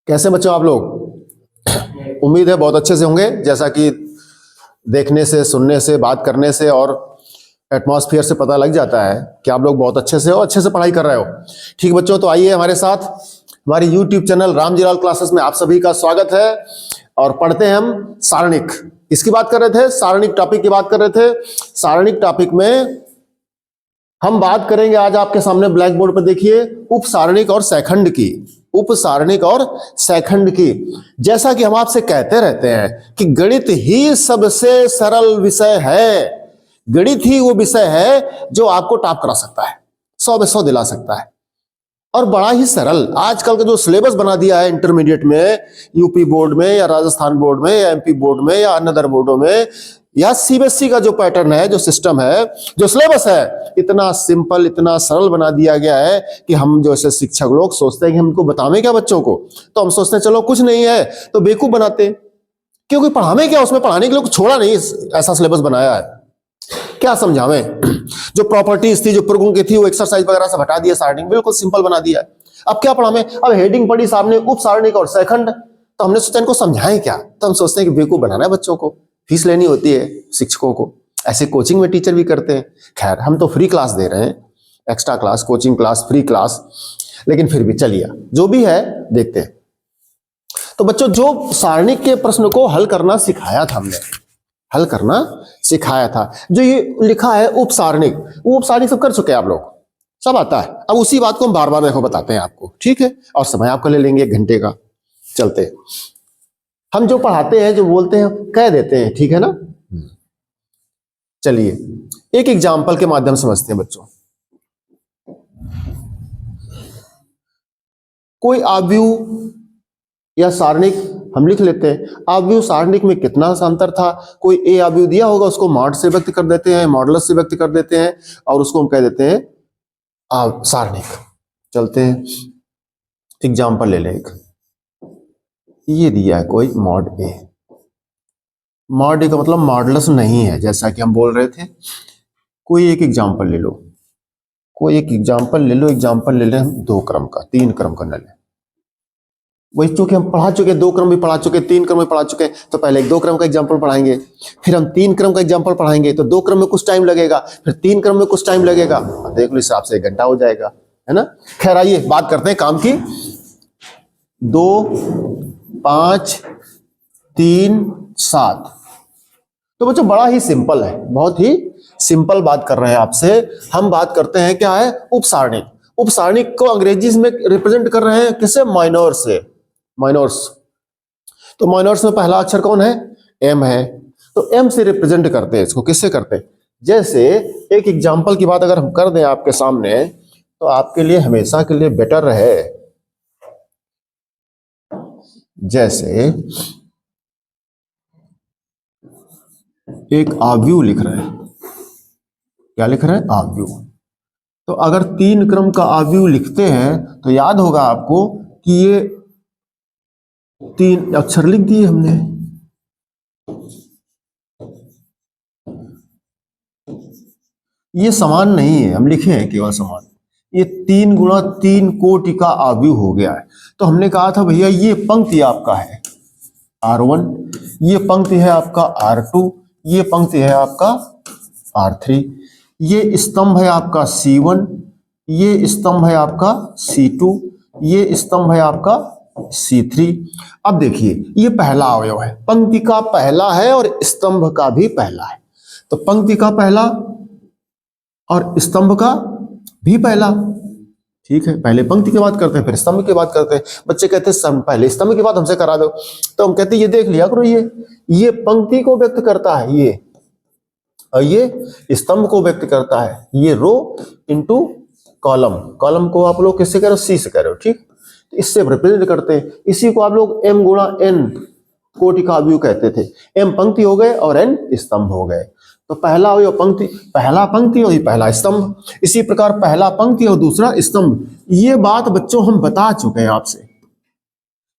कैसे बच्चों आप लोग? उम्मीद है बहुत अच्छे से होंगे, जैसा कि देखने से, सुनने से, बात करने से और एटमॉस्फेयर से पता लग जाता है कि आप लोग बहुत अच्छे से हो, अच्छे से पढ़ाई कर रहे हो। ठीक बच्चों, तो आइए हमारे साथ हमारी यूट्यूब चैनल रामजीलाल क्लासेस में आप सभी का स्वागत है। और पढ़ते हैं हम सारणिक। इसकी बात कर रहे थे, सारणिक टॉपिक की बात कर रहे थे। सारणिक टॉपिक में हम बात करेंगे आज आपके सामने ब्लैक बोर्ड पर देखिए, उपसारणिक और सैखंड की। उपसारणिक और सैखंड की। जैसा कि हम आपसे कहते रहते हैं कि गणित ही सबसे सरल विषय है। गणित ही वो विषय है जो आपको टॉप करा सकता है, 100 में 100 दिला सकता है, और बड़ा ही सरल। आजकल का जो सिलेबस बना दिया है इंटरमीडिएट में, यूपी बोर्ड में या राजस्थान बोर्ड में या एमपी बोर्ड में या अन्य अदर बोर्डों में, या सीबीएसई का जो पैटर्न है, जो सिस्टम है, जो सिलेबस है, इतना सिंपल, इतना सरल बना दिया गया है कि हम जो ऐसे शिक्षक लोग सोचते हैं कि हमको बतावे क्या बच्चों को, तो हम सोचते हैं चलो कुछ नहीं है तो बेवकूफ बनाते, क्योंकि पढ़ावे क्या, उसमें पढ़ाने के लिए कुछ छोड़ा नहीं, ऐसा सिलेबस बनाया है। क्या समझावें? जो प्रॉपर्टीज थी, जो प्रगुण की थी, वो एक्सरसाइज वगैरह सब हटा दिया, सारणिक बिल्कुल सिंपल बना दिया है। अब क्या पढ़ावें? अब हेडिंग पढ़ी सामने उपसारणिक और सैखंड, तो हमने सोचा इनको समझाएं क्या, तो हम सोचते हैं कि बेवकूफ बनाना है बच्चों को, फीस लेनी होती है शिक्षकों को, ऐसे कोचिंग में टीचर भी करते हैं। खैर, हम तो फ्री क्लास दे रहे हैं, extra class, coaching class, free class, लेकिन फिर भी चलिए जो भी है देखते हैं। तो बच्चों, जो सारणिक के प्रश्न को हल करना सिखाया था हमने, हल करना सिखाया था, जो ये लिखा है उपसारणिक, वो उपसारणिक सब कर चुके हैं आप लोग, सब आता है। अब उसी बात को हम बार बार देखो बताते हैं आपको, ठीक है? और समय आपका ले लेंगे 1 घंटे का। चलते हम जो पढ़ाते हैं, जो बोलते हैं, कह देते हैं, ठीक है ना? चलिए एक एग्जाम्पल के माध्यम से समझते हैं बच्चों। कोई आव्यूह या सारणिक हम लिख लेते हैं। आव्यूह सारणिक में कितना अंतर था, कोई ए आव्यूह दिया होगा, उसको मॉड से व्यक्त कर देते हैं, मॉडुलस से व्यक्त कर देते हैं, और उसको हम कह देते हैं सारणिक। चलते हैं एग्जाम्पल ले लें। ये दिया है कोई मॉड ए। मॉड ए का मतलब मॉडुलस नहीं है, जैसा कि हम बोल रहे थे। कोई एक एग्जाम्पल ले लो, कोई एक एग्जाम्पल ले लो। एग्जाम्पल ले लें हम 2 क्रम का, 3 क्रम का न लें। वही चूंकि हम पढ़ा चुके, 2 क्रम भी पढ़ा चुके, 3 क्रम भी पढ़ा चुके, तो पहले 2 क्रम का एग्जाम्पल पढ़ाएंगे, फिर हम 3 क्रम का एग्जाम्पल पढ़ाएंगे। तो 2 क्रम में कुछ टाइम लगेगा, फिर 3 क्रम में कुछ टाइम लगेगा, देख लो हिसाब से 1 घंटा हो जाएगा, है ना? खैर, आइए बात करते हैं काम की। 2, 5, 3, 7। तो बच्चों बड़ा ही सिंपल है, बहुत ही सिंपल बात कर रहे हैं आपसे। हम बात करते हैं क्या है, उपसारणिक। उपसारणिक को अंग्रेजी में रिप्रेजेंट कर रहे हैं किससे? माइनर से। माइनर्स। तो माइनर्स में पहला अक्षर कौन है? एम है। तो एम से रिप्रेजेंट करते हैं इसको। किससे करते हैं? जैसे एक एग्जांपल की बात अगर हम कर दें आपके सामने, तो आपके लिए हमेशा के लिए बेटर रहे। जैसे एक आव्यूह लिख रहे हैं। क्या लिख रहे हैं? आव्यूह। तो अगर 3 क्रम का आव्यूह लिखते हैं तो याद होगा आपको कि ये 3 अक्षर लिख दिए हमने। ये समान नहीं है, हम लिखे हैं केवल समान। ये 3 गुणा 3 कोटि का आव्यूह हो गया है। तो हमने कहा था भैया ये पंक्ति आपका है R1, ये पंक्ति है आपका R2, ये पंक्ति है आपका R3, ये स्तंभ है आपका C1, ये स्तंभ है आपका C2, ये स्तंभ है आपका C3। अब देखिए, ये पहला अवयव है, पंक्ति का पहला है और स्तंभ का भी पहला है। तो पंक्ति का पहला और स्तंभ का भी पहला, ठीक है? पहले पंक्ति की बात करते हैं, फिर स्तंभ की बात करते हैं। बच्चे कहते हैं पहले स्तंभ की बात हमसे करा दो, तो हम कहते हैं ये देख लिया करो, ये पंक्ति को व्यक्त करता है, ये, और ये स्तंभ को व्यक्त करता है। ये रो इंटू कॉलम। कॉलम को आप लोग किससे कह रहे हो? सी से कह रहे हो, ठीक? तो इससे रिप्रेजेंट करते हैं। इसी को आप लोग m गुणा n कोटि का आव्यूह कहते थे। m पंक्ति हो गए और n स्तंभ हो गए। तो पहला अवयव पंक्ति, पहला पंक्ति और पहला स्तंभ। इसी प्रकार पहला पंक्ति और दूसरा स्तंभ। ये बात बच्चों हम बता चुके हैं आपसे।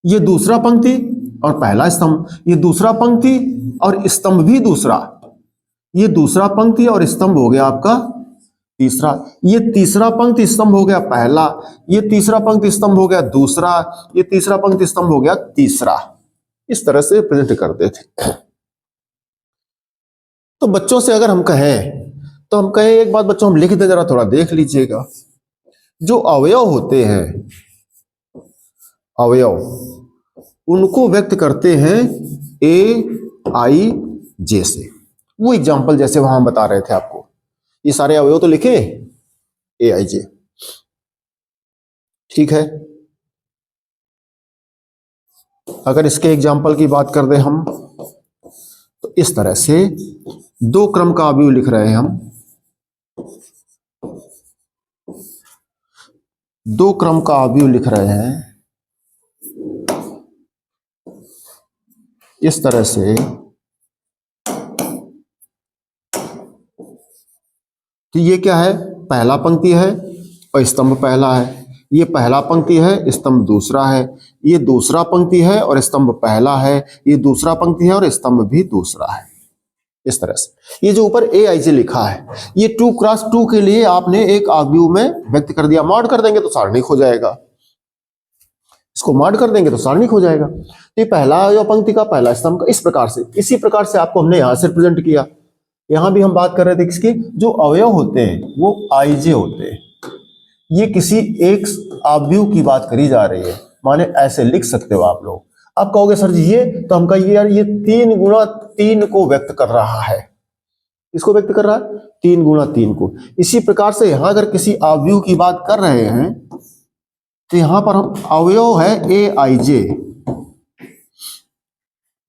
ये दूसरा पंक्ति और पहला स्तंभ, ये दूसरा पंक्ति और स्तंभ भी दूसरा, ये दूसरा पंक्ति और स्तंभ हो गया आपका तीसरा, ये तीसरा पंक्ति स्तंभ हो गया पहला, ये तीसरा पंक्ति स्तंभ हो गया दूसरा, ये तीसरा पंक्ति स्तंभ हो गया तीसरा। इस तरह से प्रेजेंट करते थे। तो बच्चों से अगर हम कहें तो हम कहें एक बात बच्चों हम लिख दें, जरा थोड़ा देख लीजिएगा। जो अवयव होते हैं, अवयव, उनको व्यक्त करते हैं ए आई जे से। वो एग्जाम्पल जैसे वहां हम बता रहे थे आपको, ये सारे अवयव तो लिखे ए आई जे, ठीक है। अगर इसके एग्जाम्पल की बात कर दें हम, तो इस तरह से दो क्रम का अवयव लिख रहे हैं हम, दो क्रम का अवयव लिख रहे हैं इस तरह से। तो ये क्या है, पहला पंक्ति है और स्तंभ पहला है, ये पहला पंक्ति है स्तंभ दूसरा है, ये दूसरा पंक्ति है और स्तंभ पहला है, ये दूसरा पंक्ति है और स्तंभ भी दूसरा है। इस तरह से ये जो ऊपर ए आई जे लिखा है, ये 2x2 के लिए आपने एक अवयव में व्यक्त कर दिया। मॉड कर देंगे तो सारणिक हो जाएगा, इसको मॉड कर देंगे तो सारणिक हो जाएगा। तो ये पहला अवयव पंक्ति का, पहला स्तंभ का, इस प्रकार से, इसी प्रकार से आपको हमने यहां से रिप्रेजेंट किया। यहां भी हम बात कर रहे थे किसकी, जो अवयव होते हैं वो आई जे होते हैं। ये किसी एक अवयव की बात करी जा रही है, माने ऐसे लिख सकते हो आप लोग। आप कहोगे सर जी ये, तो हम कहिए यार ये 3 गुणा 3 को व्यक्त कर रहा है। इसको व्यक्त कर रहा है 3 गुणा 3 को। इसी प्रकार से यहां अगर किसी अवयव की बात कर रहे हैं तो यहां पर हम अवयव है ए आई जे,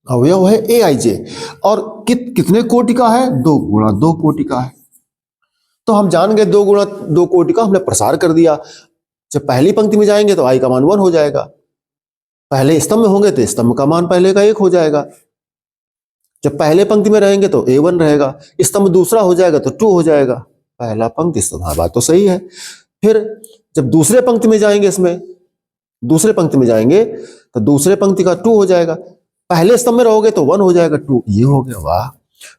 अवयव है ए आई जे, और कितने कोटि का है, 2 गुणा 2 कोटि का है। तो हम जान गए 2 गुणा 2 कोटि का, हमने प्रसार कर दिया। जब पहली पंक्ति में जाएंगे तो आई का मान 1 हो जाएगा, पहले स्तंभ में होंगे तो स्तंभ का मान पहले का 1 हो जाएगा। जब पहले पंक्ति में रहेंगे तो A1 रहेगा, स्तंभ दूसरा हो जाएगा तो 2 हो जाएगा, पहला पंक्ति स्तंभ। हाँ बात तो सही है। फिर जब दूसरे पंक्ति में जाएंगे, इसमें दूसरे पंक्ति में जाएंगे तो दूसरे पंक्ति का 2 हो जाएगा, पहले स्तंभ में रहोगे तो 1 हो जाएगा, 2। ये हो गया, वाह।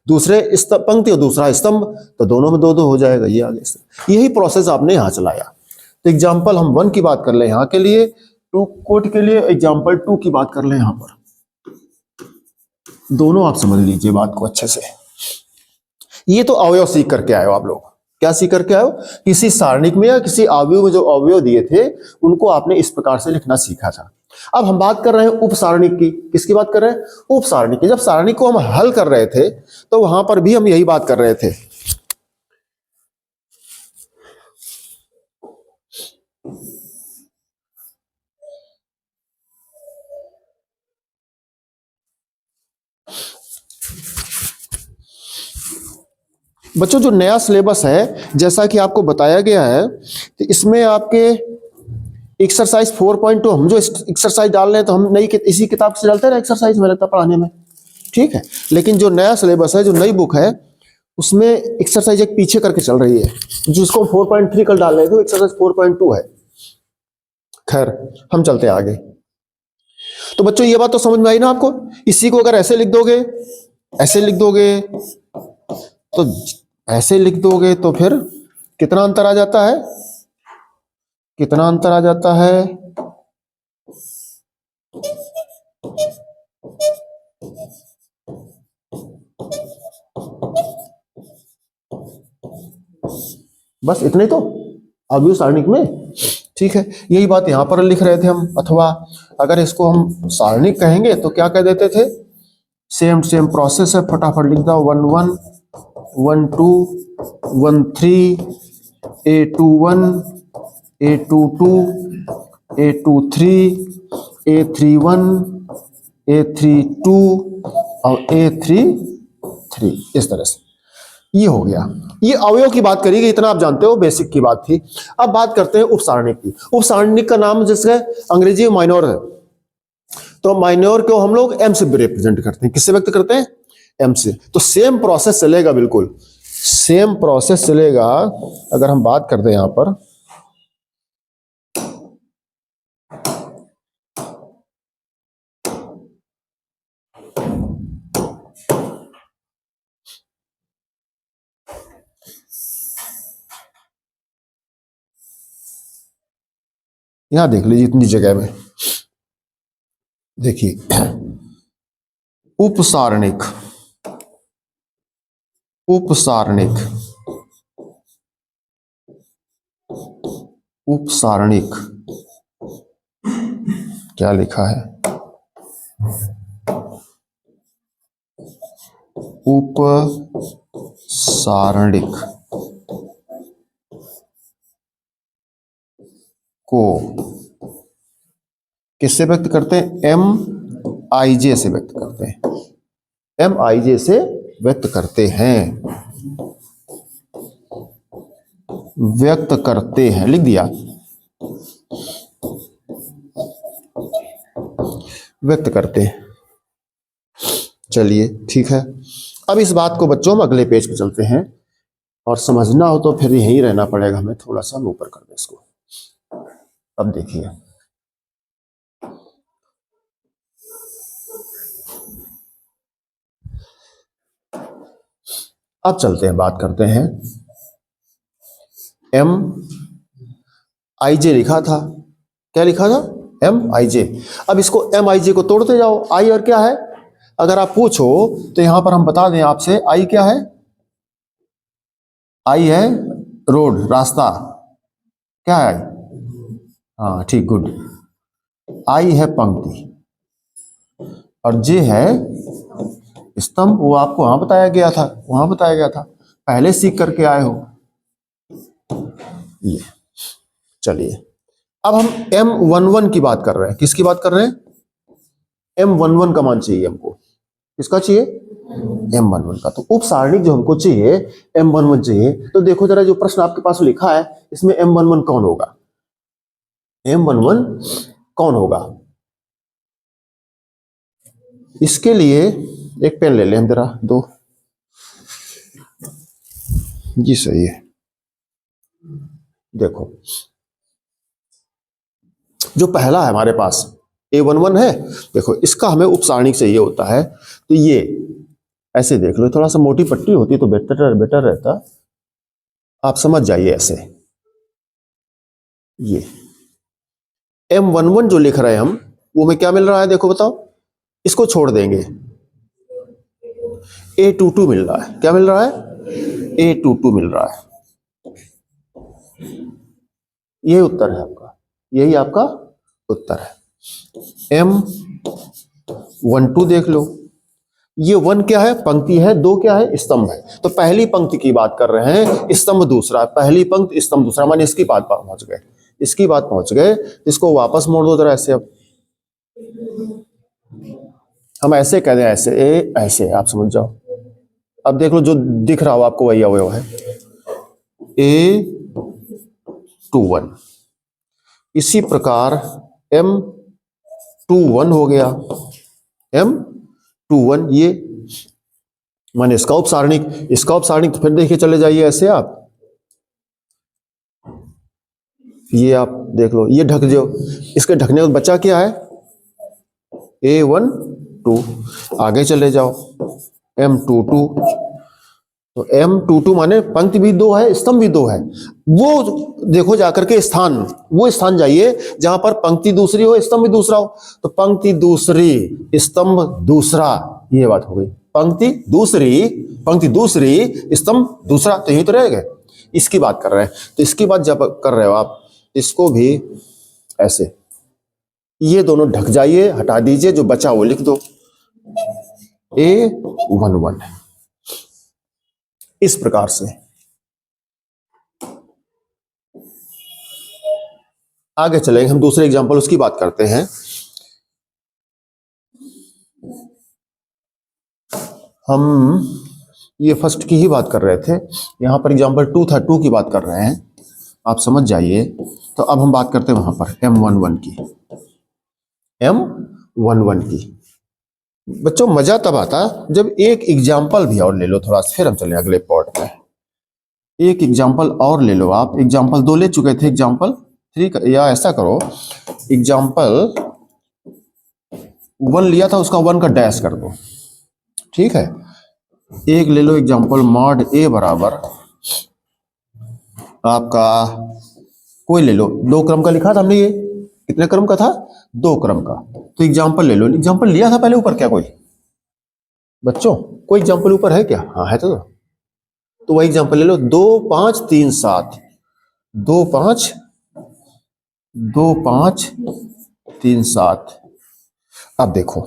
दूसरे पंक्ति और दूसरा स्तंभ तो दोनों में 2-2 हो जाएगा, ये आगे। यही प्रोसेस आपने यहां चलाया। तो एग्जाम्पल हम 1 की बात कर ले यहां के लिए, 2 कोटि के लिए एग्जाम्पल 2 की बात कर ले यहां पर। दोनों आप समझ लीजिए बात को अच्छे से। ये तो अवयव सीख करके आए हो आप लोग। क्या सीख करके आए हो, किसी सारणिक में या किसी अवयव में जो अवयव दिए थे उनको आपने इस प्रकार से लिखना सीखा था। अब हम बात कर रहे हैं उप सारणिक की। किसकी बात कर रहे हैं, उप सारणिक की। जब सारणिक को हम हल कर रहे थे तो वहां पर भी हम यही बात कर रहे थे। बच्चों जो नया सिलेबस है, जैसा कि आपको बताया गया है, तो इसमें आपके एक्सरसाइज 4.2 हम जो एक्सरसाइज डाल रहे हैं तो हम नई इसी किताब से डालते हैं ना एक्सरसाइज में लगता पढ़ाने में, ठीक है। लेकिन जो नया सिलेबस है, जो नई बुक है, उसमें एक्सरसाइज एक पीछे करके चल रही है, जिसको 4.3 कल डाल रहे थे, एक्सरसाइज 4.2 है। खैर हम चलते हैं आगे। तो बच्चों ये बात तो समझ में आई ना आपको। इसी को अगर ऐसे लिख दोगे, ऐसे लिख दोगे, तो ऐसे लिख दोगे तो फिर कितना अंतर आ जाता है, कितना अंतर आ जाता है, बस इतने तो अवयव सारणिक में, ठीक है। यही बात यहां पर लिख रहे थे हम। अथवा अगर इसको हम सारणिक कहेंगे तो क्या कह देते थे, सेम सेम प्रोसेस है, फटाफट लिख दो। 1 1 1 2 1 3 A21 A22 A23 A31 A32 और A33, इस तरह से ये हो गया। ये अवयव की बात करी गई, इतना आप जानते हो, बेसिक की बात थी। अब बात करते हैं उपसारणिक की। उपसारणिक का नाम जिसका अंग्रेजी में माइनर है, तो माइनर को हम लोग एम से रिप्रेजेंट करते हैं। किससे व्यक्त करते हैं, एम से। तो सेम प्रोसेस चलेगा, बिल्कुल सेम प्रोसेस चलेगा। अगर हम बात करते हैं यहां पर, यहां देख लीजिए इतनी जगह में, देखिए उपसारणिक, उपसारणिक, उपसारणिक क्या लिखा है, उपसारणिक को किससे व्यक्त करते हैं, एम आई जे से व्यक्त करते हैं, एम आई जे से व्यक्त करते हैं, व्यक्त करते हैं, लिख दिया, व्यक्त करते हैं। चलिए ठीक है, अब इस बात को बच्चों हम अगले पेज पे चलते हैं, और समझना हो तो फिर यहीं रहना पड़ेगा हमें, थोड़ा सा हम ऊपर कर दें इसको। अब देखिए अब चलते हैं, बात करते हैं, एम आई जे लिखा था, क्या लिखा था, एम आई जे। अब इसको एम आई जे को तोड़ते जाओ, आई और क्या है, अगर आप पूछो तो यहां पर हम बता दें आपसे, आई क्या है, आई है रोड, रास्ता, क्या है, हाँ ठीक, गुड, आई है पंक्ति, और जे है स्तंभ, वो आपको वहां बताया गया था, वहां बताया गया था, पहले सीख करके आए हो ये। चलिए अब हम M11 की बात कर रहे हैं, किसकी बात कर रहे हैं, M11 का मान चाहिए हमको, किसका चाहिए, M11 का। तो उप सारणिक जो हमको चाहिए, M11 चाहिए, तो देखो जरा जो प्रश्न आपके पास लिखा है इसमें M11 कौन होगा, M11 कौन होगा, इसके लिए एक पेन ले लें हम जरा, दो जी, सही है। देखो जो पहला है हमारे पास A11 है, देखो इसका हमें उपसारणिक चाहिए होता है, तो ये ऐसे देख लो, थोड़ा सा मोटी पट्टी होती तो बेटर रहता, आप समझ जाइए ऐसे, ये M11 जो लिख रहे हैं हम, वो में क्या मिल रहा है, देखो बताओ, इसको छोड़ देंगे, A22 मिल रहा है, क्या मिल रहा है, A22 मिल रहा है, यही उत्तर है आपका, यही आपका उत्तर है। M12 देख लो, ये 1 क्या है, पंक्ति है, 2 क्या है, स्तंभ है, तो पहली पंक्ति की बात कर रहे हैं, स्तंभ दूसरा, पहली पंक्ति स्तंभ दूसरा, माने इसकी बात पहुंच गए, इसकी बात पहुंच गए, इसको वापस मोड़ दो जरा ऐसे, अब हम ऐसे कह दें, ऐसे ऐसे आप समझ जाओ, अब देख लो जो दिख रहा हो आपको वही अवयव है, A21, इसी प्रकार M21 हो गया, M21 ये माने इसका उपसारणिक, इसका उपसारणिक, तो फिर देखिए चले जाइए ऐसे आप, ये आप देख लो, ये ढक दो, इसके ढकने में बचा क्या है, A12, आगे चले जाओ M22, तो M22 माने पंक्ति भी 2 है, स्तंभ भी 2 है, वो देखो जाकर के स्थान, वो स्थान जाइए जहां पर पंक्ति दूसरी हो, स्तंभ भी दूसरा हो, तो पंक्ति दूसरी, स्तंभ दूसरा, ये बात हो गई, पंक्ति दूसरी, स्तंभ दूसरा, तो यही तो रहेगा, इसकी बात कर रहे हैं, तो इसकी बात जब कर रहे हो आप, इसको भी ऐसे, ये दोनों ढक जाइए, हटा दीजिए, जो बचा वो लिख दो, A11, इस प्रकार से। आगे चलेंगे, हम दूसरे एग्जांपल उसकी बात करते हैं, हम ये फर्स्ट की ही बात कर रहे थे, यहां पर एग्जांपल 2 था, 2 की बात कर रहे हैं, आप समझ जाइए। तो अब हम बात करते हैं वहां पर M11 की, M11 की। बच्चों मजा तब आता जब एक एग्जाम्पल भी और ले लो थोड़ा सा, फिर हम चले अगले पार्ट में। एक एग्जाम्पल और ले लो आप, एग्जाम्पल 2 ले चुके थे, एग्जाम्पल 3 या ऐसा करो, एग्जाम्पल 1 लिया था, उसका 1 का डैश कर दो, ठीक है। एक ले लो एग्जाम्पल मॉड A बराबर आपका, कोई ले लो, 2 क्रम का लिखा था हमने ये, कितने क्रम का था? 2 क्रम का। तो एग्जाम्पल ले लो। एग्जाम्पल लिया था पहले ऊपर क्या कोई बच्चों? कोई एग्जाम्पल ऊपर है क्या? हाँ है तो वही एग्जाम्पल ले लो। 2 5 3 7, 2 5 2 5 3 7। अब देखो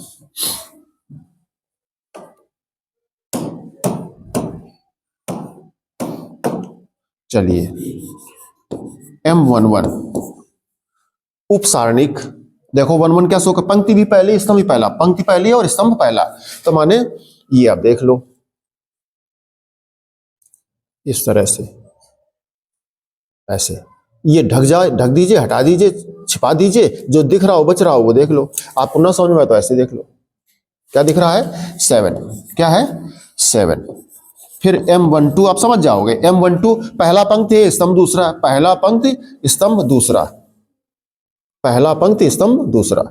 चलिए M11 उप सारणिक। देखो 11 क्या सो, पंक्ति भी पहले स्तंभ भी पहला, पंक्ति पहली और स्तंभ पहला, तो माने ये आप देख लो इस तरह से, ऐसे ये ढक दीजिए, हटा दीजिए, छिपा दीजिए, जो दिख रहा हो बच रहा हो वो देख लो। आपको ना समझ में तो ऐसे देख लो क्या दिख रहा है? 7। क्या है? 7। फिर M12 आप समझ जाओगे। M12 पहला पंक्ति है, स्तंभ दूसरा, पहला पंक्ति स्तंभ दूसरा, पहला पंक्ति स्तंभ दूसरा।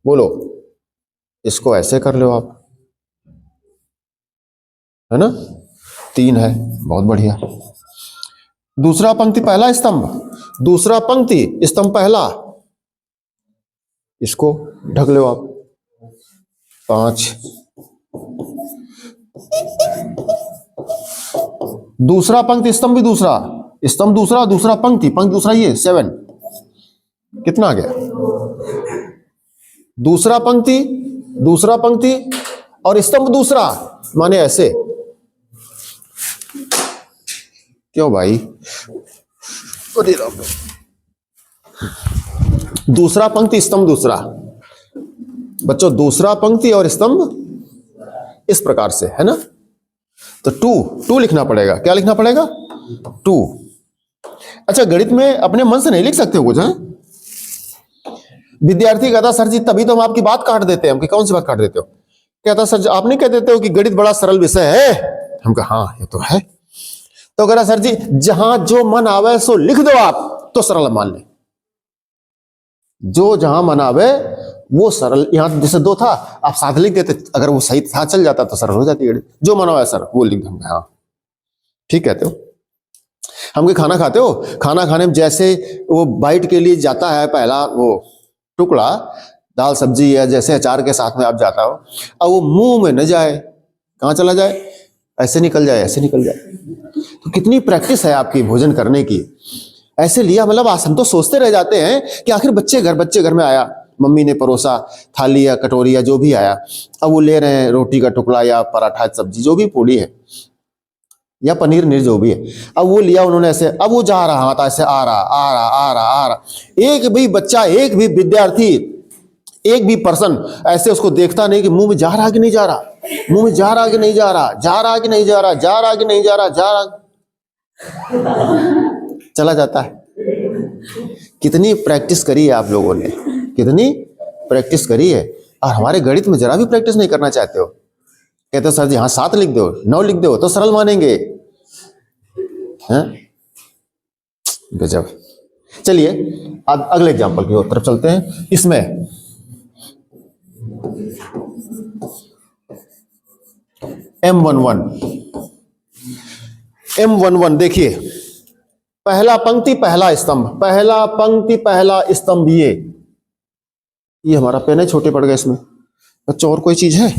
बोलो, इसको ऐसे कर लो आप, है ना? 3 है, बहुत बढ़िया। दूसरा पंक्ति पहला स्तंभ, दूसरा पंक्ति स्तंभ पहला, इसको ढक लो आप। 5। दूसरा पंक्ति स्तंभ भी दूसरा, स्तंभ दूसरा, दूसरा पंक्ति, पंक्ति दूसरा, ये 7। कितना आ गया? दूसरा पंक्ति, दूसरा पंक्ति और स्तंभ दूसरा, माने ऐसे। क्यों भाई? दूसरा पंक्ति स्तंभ दूसरा बच्चों, दूसरा पंक्ति और स्तंभ इस प्रकार से, है ना? तो 2 लिखना पड़ेगा। क्या लिखना पड़ेगा? 2। अच्छा, गणित में अपने मन से नहीं लिख सकते हो कुछ, है? विद्यार्थी कहता सर जी तभी तो हम आपकी बात काट देते हैं। हम कि कौन सी बात काट देते हो? कहता सर आप नहीं कह देते हो कि गणित बड़ा सरल विषय है? हम कहा हाँ ये तो है। तो कह रहा सर जी जहां जो मन आवे सो लिख दो आप, तो सरल मान ले। जो जहां मन आवे वो सरल। यहां जैसे 2 था, आप 7 लिख देते, अगर वो सही था चल जाता तो सरल हो जाती गणित। जो मन आवे सर वो लिख दो। हाँ ठीक कहते हो। हम खाना खाते हो, खाना खाने में जैसे वो बाइट के लिए जाता है पहला वो टुकड़ा दाल सब्जी या जैसे अचार के साथ में आप जाता हो, अब वो मुंह में न जाए, कहां चला जाए? ऐसे निकल जाए, ऐसे निकल जाए। तो कितनी प्रैक्टिस है आपकी भोजन करने की। ऐसे लिया, मतलब हम तो सोचते रह जाते हैं कि आखिर बच्चे घर में आया, मम्मी ने परोसा थाली या कटोरी या जो भी आया, अब वो ले रहे हैं रोटी का टुकड़ा या पराठा सब्जी जो भी पूड़ी है या पनीर नीर जो भी है, अब वो लिया उन्होंने ऐसे, अब वो जा रहा था ऐसे, आ रहा। एक भी बच्चा, एक भी विद्यार्थी, एक भी पर्सन ऐसे उसको देखता नहीं कि मुंह में जा रहा कि नहीं जा रहा, मुंह में जा रहा कि नहीं जा रहा, जा रहा कि नहीं जा रहा, जा रहा कि नहीं जा रहा, जा रहा, चला जाता है। कितनी प्रैक्टिस करी है आप लोगों ने, कितनी प्रैक्टिस करी है। और हमारे गणित में जरा भी प्रैक्टिस नहीं करना चाहते हो। कहते हो सर जी हाँ 7 लिख दो, 9 लिख दो तो सरल मानेंगे, हैं? गजब। चलिए अगले एग्जांपल की तरफ चलते हैं। इसमें M11 देखिए, पहला पंक्ति पहला स्तंभ, पहला पंक्ति पहला स्तंभ, ये हमारा पेन है, छोटे पड़ गए इसमें। बच्चों और कोई चीज है?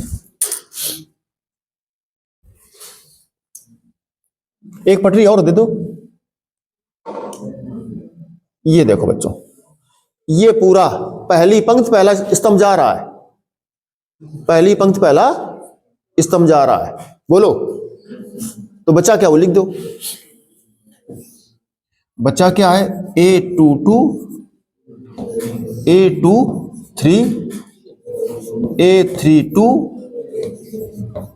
एक पटरी और दे दो। ये देखो बच्चों, ये पूरा पहली पंक्ति पहला स्तंभ जा रहा है, पहली पंक्ति पहला स्तंभ जा रहा है। बोलो तो बच्चा क्या, वो लिख दो। बच्चा क्या है? A22 A23 A32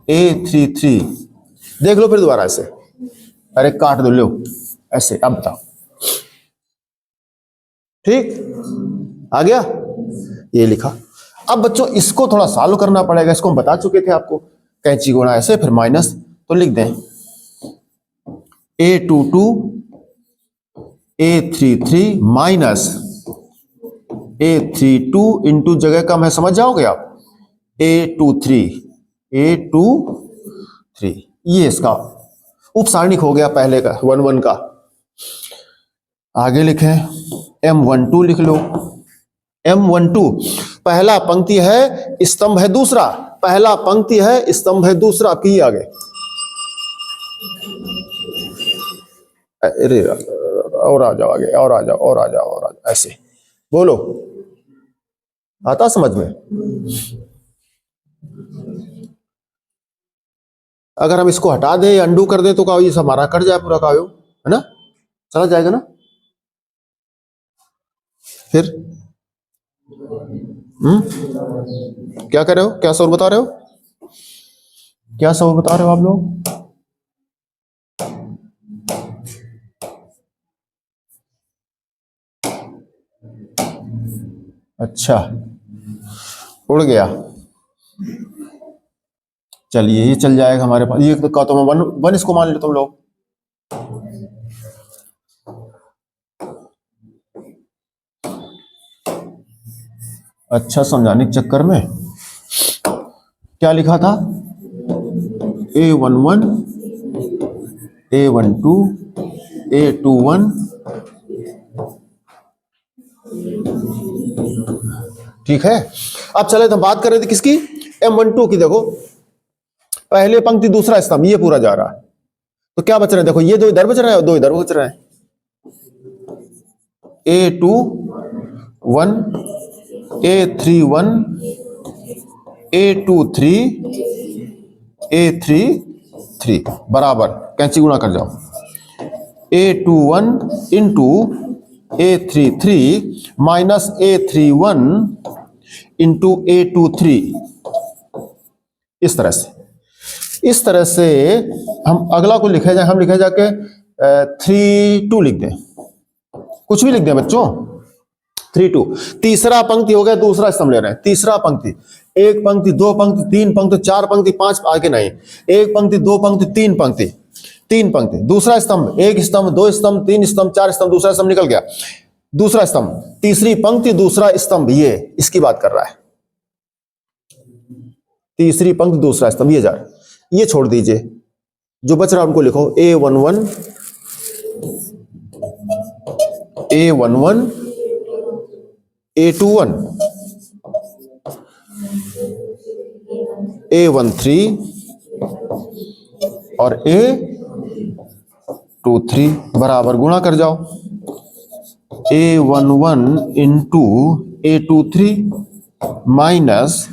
A33। देख लो फिर दोबारा ऐसे, अरे काट दो, लो ऐसे। अब बताओ, ठीक आ गया? ये लिखा। अब बच्चों इसको थोड़ा सॉल्व करना पड़ेगा। इसको हम बता चुके थे आपको, कैंची गुणा ऐसे फिर माइनस, तो लिख दें A22 A33 minus A32 into जगह कम है, समझ जाओगे आप, A23 ये इसका उप सारणिक हो गया पहले का 11 का। आगे लिखें M12 लिख लो। M12 पहला पंक्ति है, स्तंभ है दूसरा, पहला पंक्ति है, स्तंभ है दूसरा। पी आगे, अरे और आ जाओ आगे, और आ जाओ, और आ जाओ, और आ जाओ, ऐसे बोलो, आता समझ में? अगर हम इसको हटा दें या अंडू कर दें तो ये सब हमारा कट जाए पूरा काव्य, है ना, चला जाएगा ना। फिर क्या कर रहे हो, क्या सवाल बता रहे हो, क्या सवाल बता रहे हो आप लोग? अच्छा, उड़ गया, चलिए ये चल जाएगा हमारे पास। ये का तो मैं वन वन इसको मान लो तुम लोग। अच्छा, समझाने के चक्कर में क्या लिखा था, A11 A12 A21, ठीक है। अब चले तो बात कर रहे थे किसकी, M12 की। देखो पहले पंक्ति दूसरा स्तंभ, ये पूरा जा रहा है, तो क्या बच रहे हैं, देखो ये दो इधर बच रहे हैं और दो इधर बच रहे हैं। A21 A31 A23 A33 बराबर, कैंची गुणा कर जाओ, A21 into A33 minus A31 into A23। इस तरह से हम अगला को लिखे जाए, हम लिखे जाके 32 लिख दें, कुछ भी लिख दें बच्चों, 32। तीसरा पंक्ति हो गया, दूसरा स्तंभ ले रहे हैं, तीसरा पंक्ति, एक पंक्ति, दो पंक्ति, तीन पंक्ति, चार पंक्ति, पांच, आगे नहीं, एक पंक्ति, दो पंक्ति, तीन पंक्ति, तीन पंक्ति, दूसरा स्तंभ, एक स्तंभ, दो स्तंभ, तीन स्तंभ, चार स्तंभ, दूसरा स्तंभ निकल गया, दूसरा स्तंभ, तीसरी पंक्ति, दूसरा स्तंभ, ये इसकी बात कर रहा है, तीसरी पंक्ति, दूसरा स्तंभ, ये जा रहा है। ये छोड़ दीजिए, जो बच रहा है उनको लिखो, A11 A11 A21 A13 और A23 बराबर, गुणा कर जाओ, A11 into A23 minus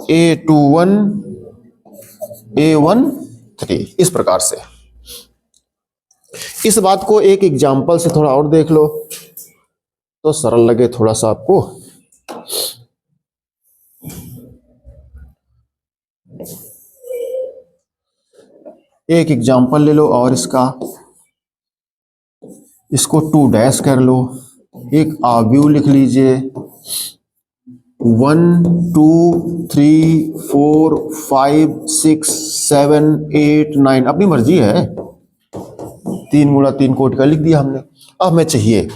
A21 A13। इस प्रकार से इस बात को एक एग्जाम्पल से थोड़ा और देख लो तो सरल लगे थोड़ा सा आपको। एक एग्जाम्पल ले लो और इसको 2 डैश कर लो, एक आव्यूह लिख लीजिए, 1 2 3 4 5 6 7 8 9, अपनी मर्जी है, 3 गुणा 3 कोट का लिख दिया हमने। अब हमें चाहिए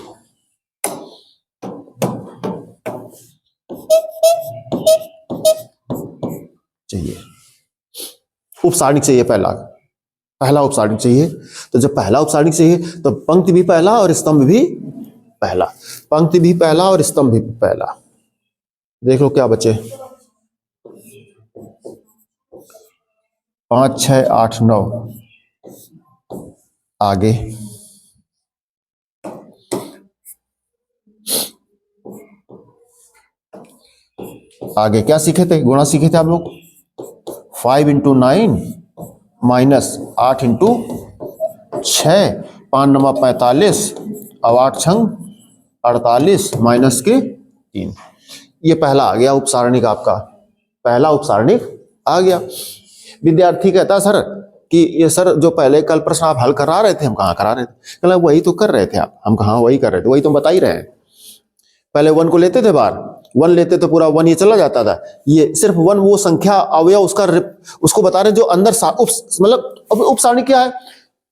उपसारणिक, चाहिए पहला उपसारणिक चाहिए। तो जब पहला उपसारणिक चाहिए तो पंक्ति भी पहला और स्तंभ भी पहला, पंक्ति भी पहला और स्तंभ भी पहला। देख लो क्या बचे, 5 6 8 9, आगे आगे क्या सीखे थे, गुणा सीखे थे आप लोग, 5 इंटू 9 माइनस 8 इंटू 6, 5 9 45, अब 8 छंग 48 माइनस के 3। ये पहला आ गया उपसारणिक, आपका पहला उपसारणिक आ गया। विद्यार्थी कहता सर कि ये सर जो पहले कल प्रश्न आप हल करा रहे थे, हम कहाँ करा रहे थे, कहला वही तो कर रहे थे आप, हम कहाँ वही कर रहे थे, वही तो बता ही रहे हैं। पहले 1 को लेते थे बाहर, 1 लेते तो पूरा 1 ये चला जाता था, ये सिर्फ 1 वो संख्या अवयव उसको बता रहे जो अंदर मतलब उपसारणिक क्या है,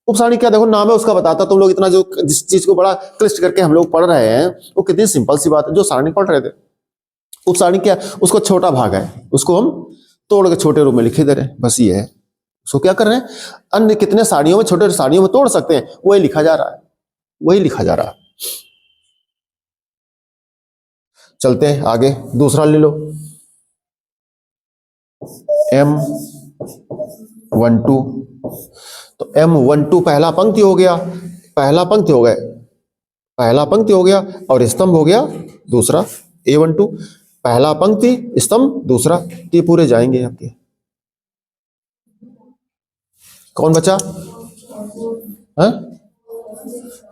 उपसारणिक क्या देखो नाम है उसका बताता। तुम लोग इतना जो जिस चीज को बड़ा क्लिष्ट करके हम लोग पढ़ रहे हैं वो कितनी सिंपल सी बात है, जो सारणी पढ़ रहे थे। उपसारणिक क्या, उसको छोटा भाग है, उसको हम तोड़ के छोटे रूप में लिखे दे रहे हैं, बस ये है। उसको क्या कर रहे हैं, अन्य कितने साड़ियों में, छोटे साड़ियों में तोड़ सकते हैं, वही लिखा जा रहा है। वही लिखा जा रहा है। चलते हैं आगे, दूसरा ले लो, M12। तो M12 पहला पंक्ति हो गया, पहला पंक्ति हो गया, पहला पंक्ति हो गया, और स्तंभ हो गया दूसरा A12। पहला पंक्ति स्तंभ दूसरा, ये पूरे जाएंगे आपके। कौन बचा?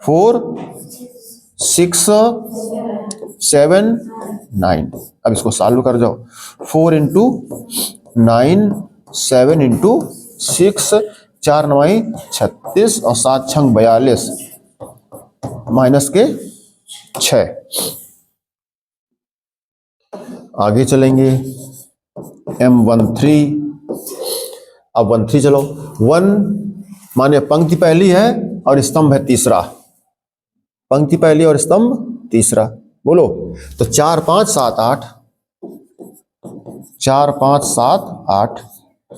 4 6 7 9। अब इसको सॉल्व कर जाओ। 4 इंटू 9, 7 इंटू 6, 4 9 36 और 7 6 42 माइनस के 6। आगे चलेंगे M13। अब 13 चलो। 1 माने पंक्ति पहली है और स्तंभ है तीसरा, पंक्ति पहली और स्तंभ तीसरा। बोलो तो 4 5 7 8, 4 5 7 8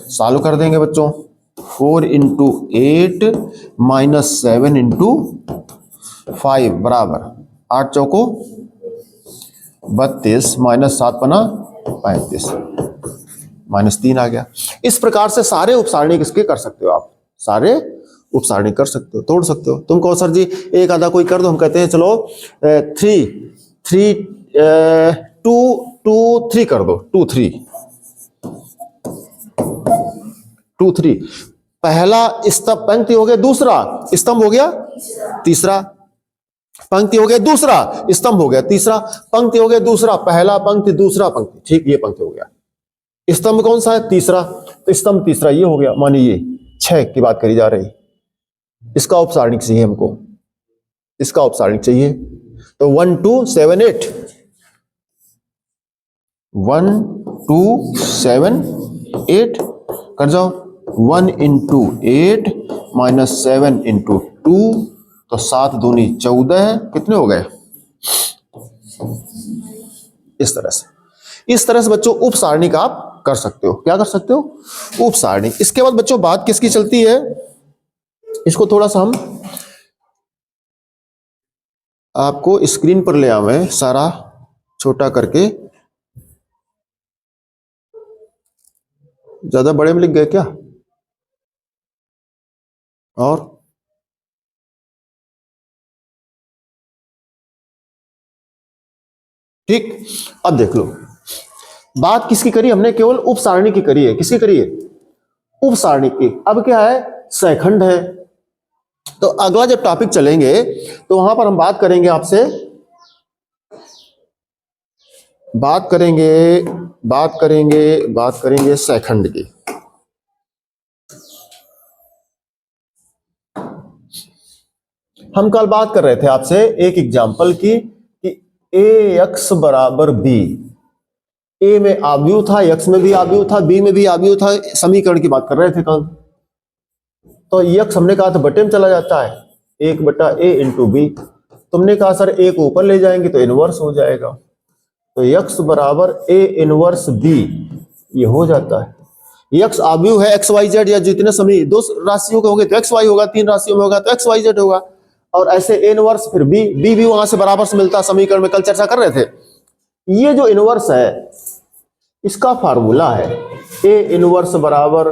सॉल्व कर देंगे बच्चों। 4 इंटू 8 माइनस 7 इंटू 5 बराबर 8 चौको 32 माइनस 7 पना 35 माइनस 3 आ गया। इस प्रकार से सारे उपसारणी किसके कर सकते हो आप, सारे उपसारणी कर सकते हो, तोड़ सकते हो। तुम कहो सर जी एक आधा कोई कर दो, हम कहते हैं चलो 3 3 2 2 3 कर दो, 2 3 2 3। पहला स्तंभ पंक्ति हो गया, दूसरा स्तंभ हो गया तीसरा, पंक्ति हो गया दूसरा स्तंभ हो गया तीसरा, पंक्ति हो गया दूसरा, पहला पंक्ति दूसरा पंक्ति, ठीक ये पंक्ति हो गया। स्तंभ कौन सा है? तीसरा, तो स्तंभ तीसरा ये हो गया। मानिए ये 6 की बात करी जा रही, इसका उपसारणिक चाहिए हमको, इसका उपसारणिक चाहिए। तो 1 2 7 8, 1 2 7 8 कर जाओ। 1 इंटू 8 माइनस 7 इंटू 2, तो 7 दूनी 14, कितने हो गए? इस तरह से बच्चों उप सारणी का आप कर सकते हो। क्या कर सकते हो? उप सारणी। इसके बाद बच्चों बात किसकी चलती है, इसको थोड़ा सा हम आपको स्क्रीन पर ले आवे, सारा छोटा करके। ज्यादा बड़े में लिख गए क्या? और ठीक, अब देख लो बात किसकी करी हमने, केवल उप सारणी की करी है। किसकी करी है? उप सारणी की। अब क्या है? सैखंड है। तो अगला जब टॉपिक चलेंगे तो वहां पर हम बात करेंगे आपसे, बात करेंगे सैखंड की। हम कल बात कर रहे थे आपसे एक एग्जांपल की कि AX बराबर B, ए में आव्यूह था, एक्स में भी आव्यूह था, बी में भी आव्यूह था, समीकरण की बात कर रहे थे कल। तो यक्स हमने कहा था बटे में चला जाता है, 1/a इंटू बी। तुमने कहा सर ए को ऊपर ले जाएंगे तो इनवर्स हो जाएगा, तो यक्स बराबर a इनवर्स b, ये हो जाता है। यक्स आव्यूह है एक्स वाई जेड, या जितने समी 2 राशियों के होंगे तो एक्स वाई होगा, 3 राशियों में होगा तो एक्स वाई जेड होगा, और ऐसे a इनवर्स फिर b भी वहां से बराबर से मिलता, समीकरण में कल चर्चा कर रहे थे। ये जो इनवर्स है इसका फार्मूला है ए इनवर्स बराबर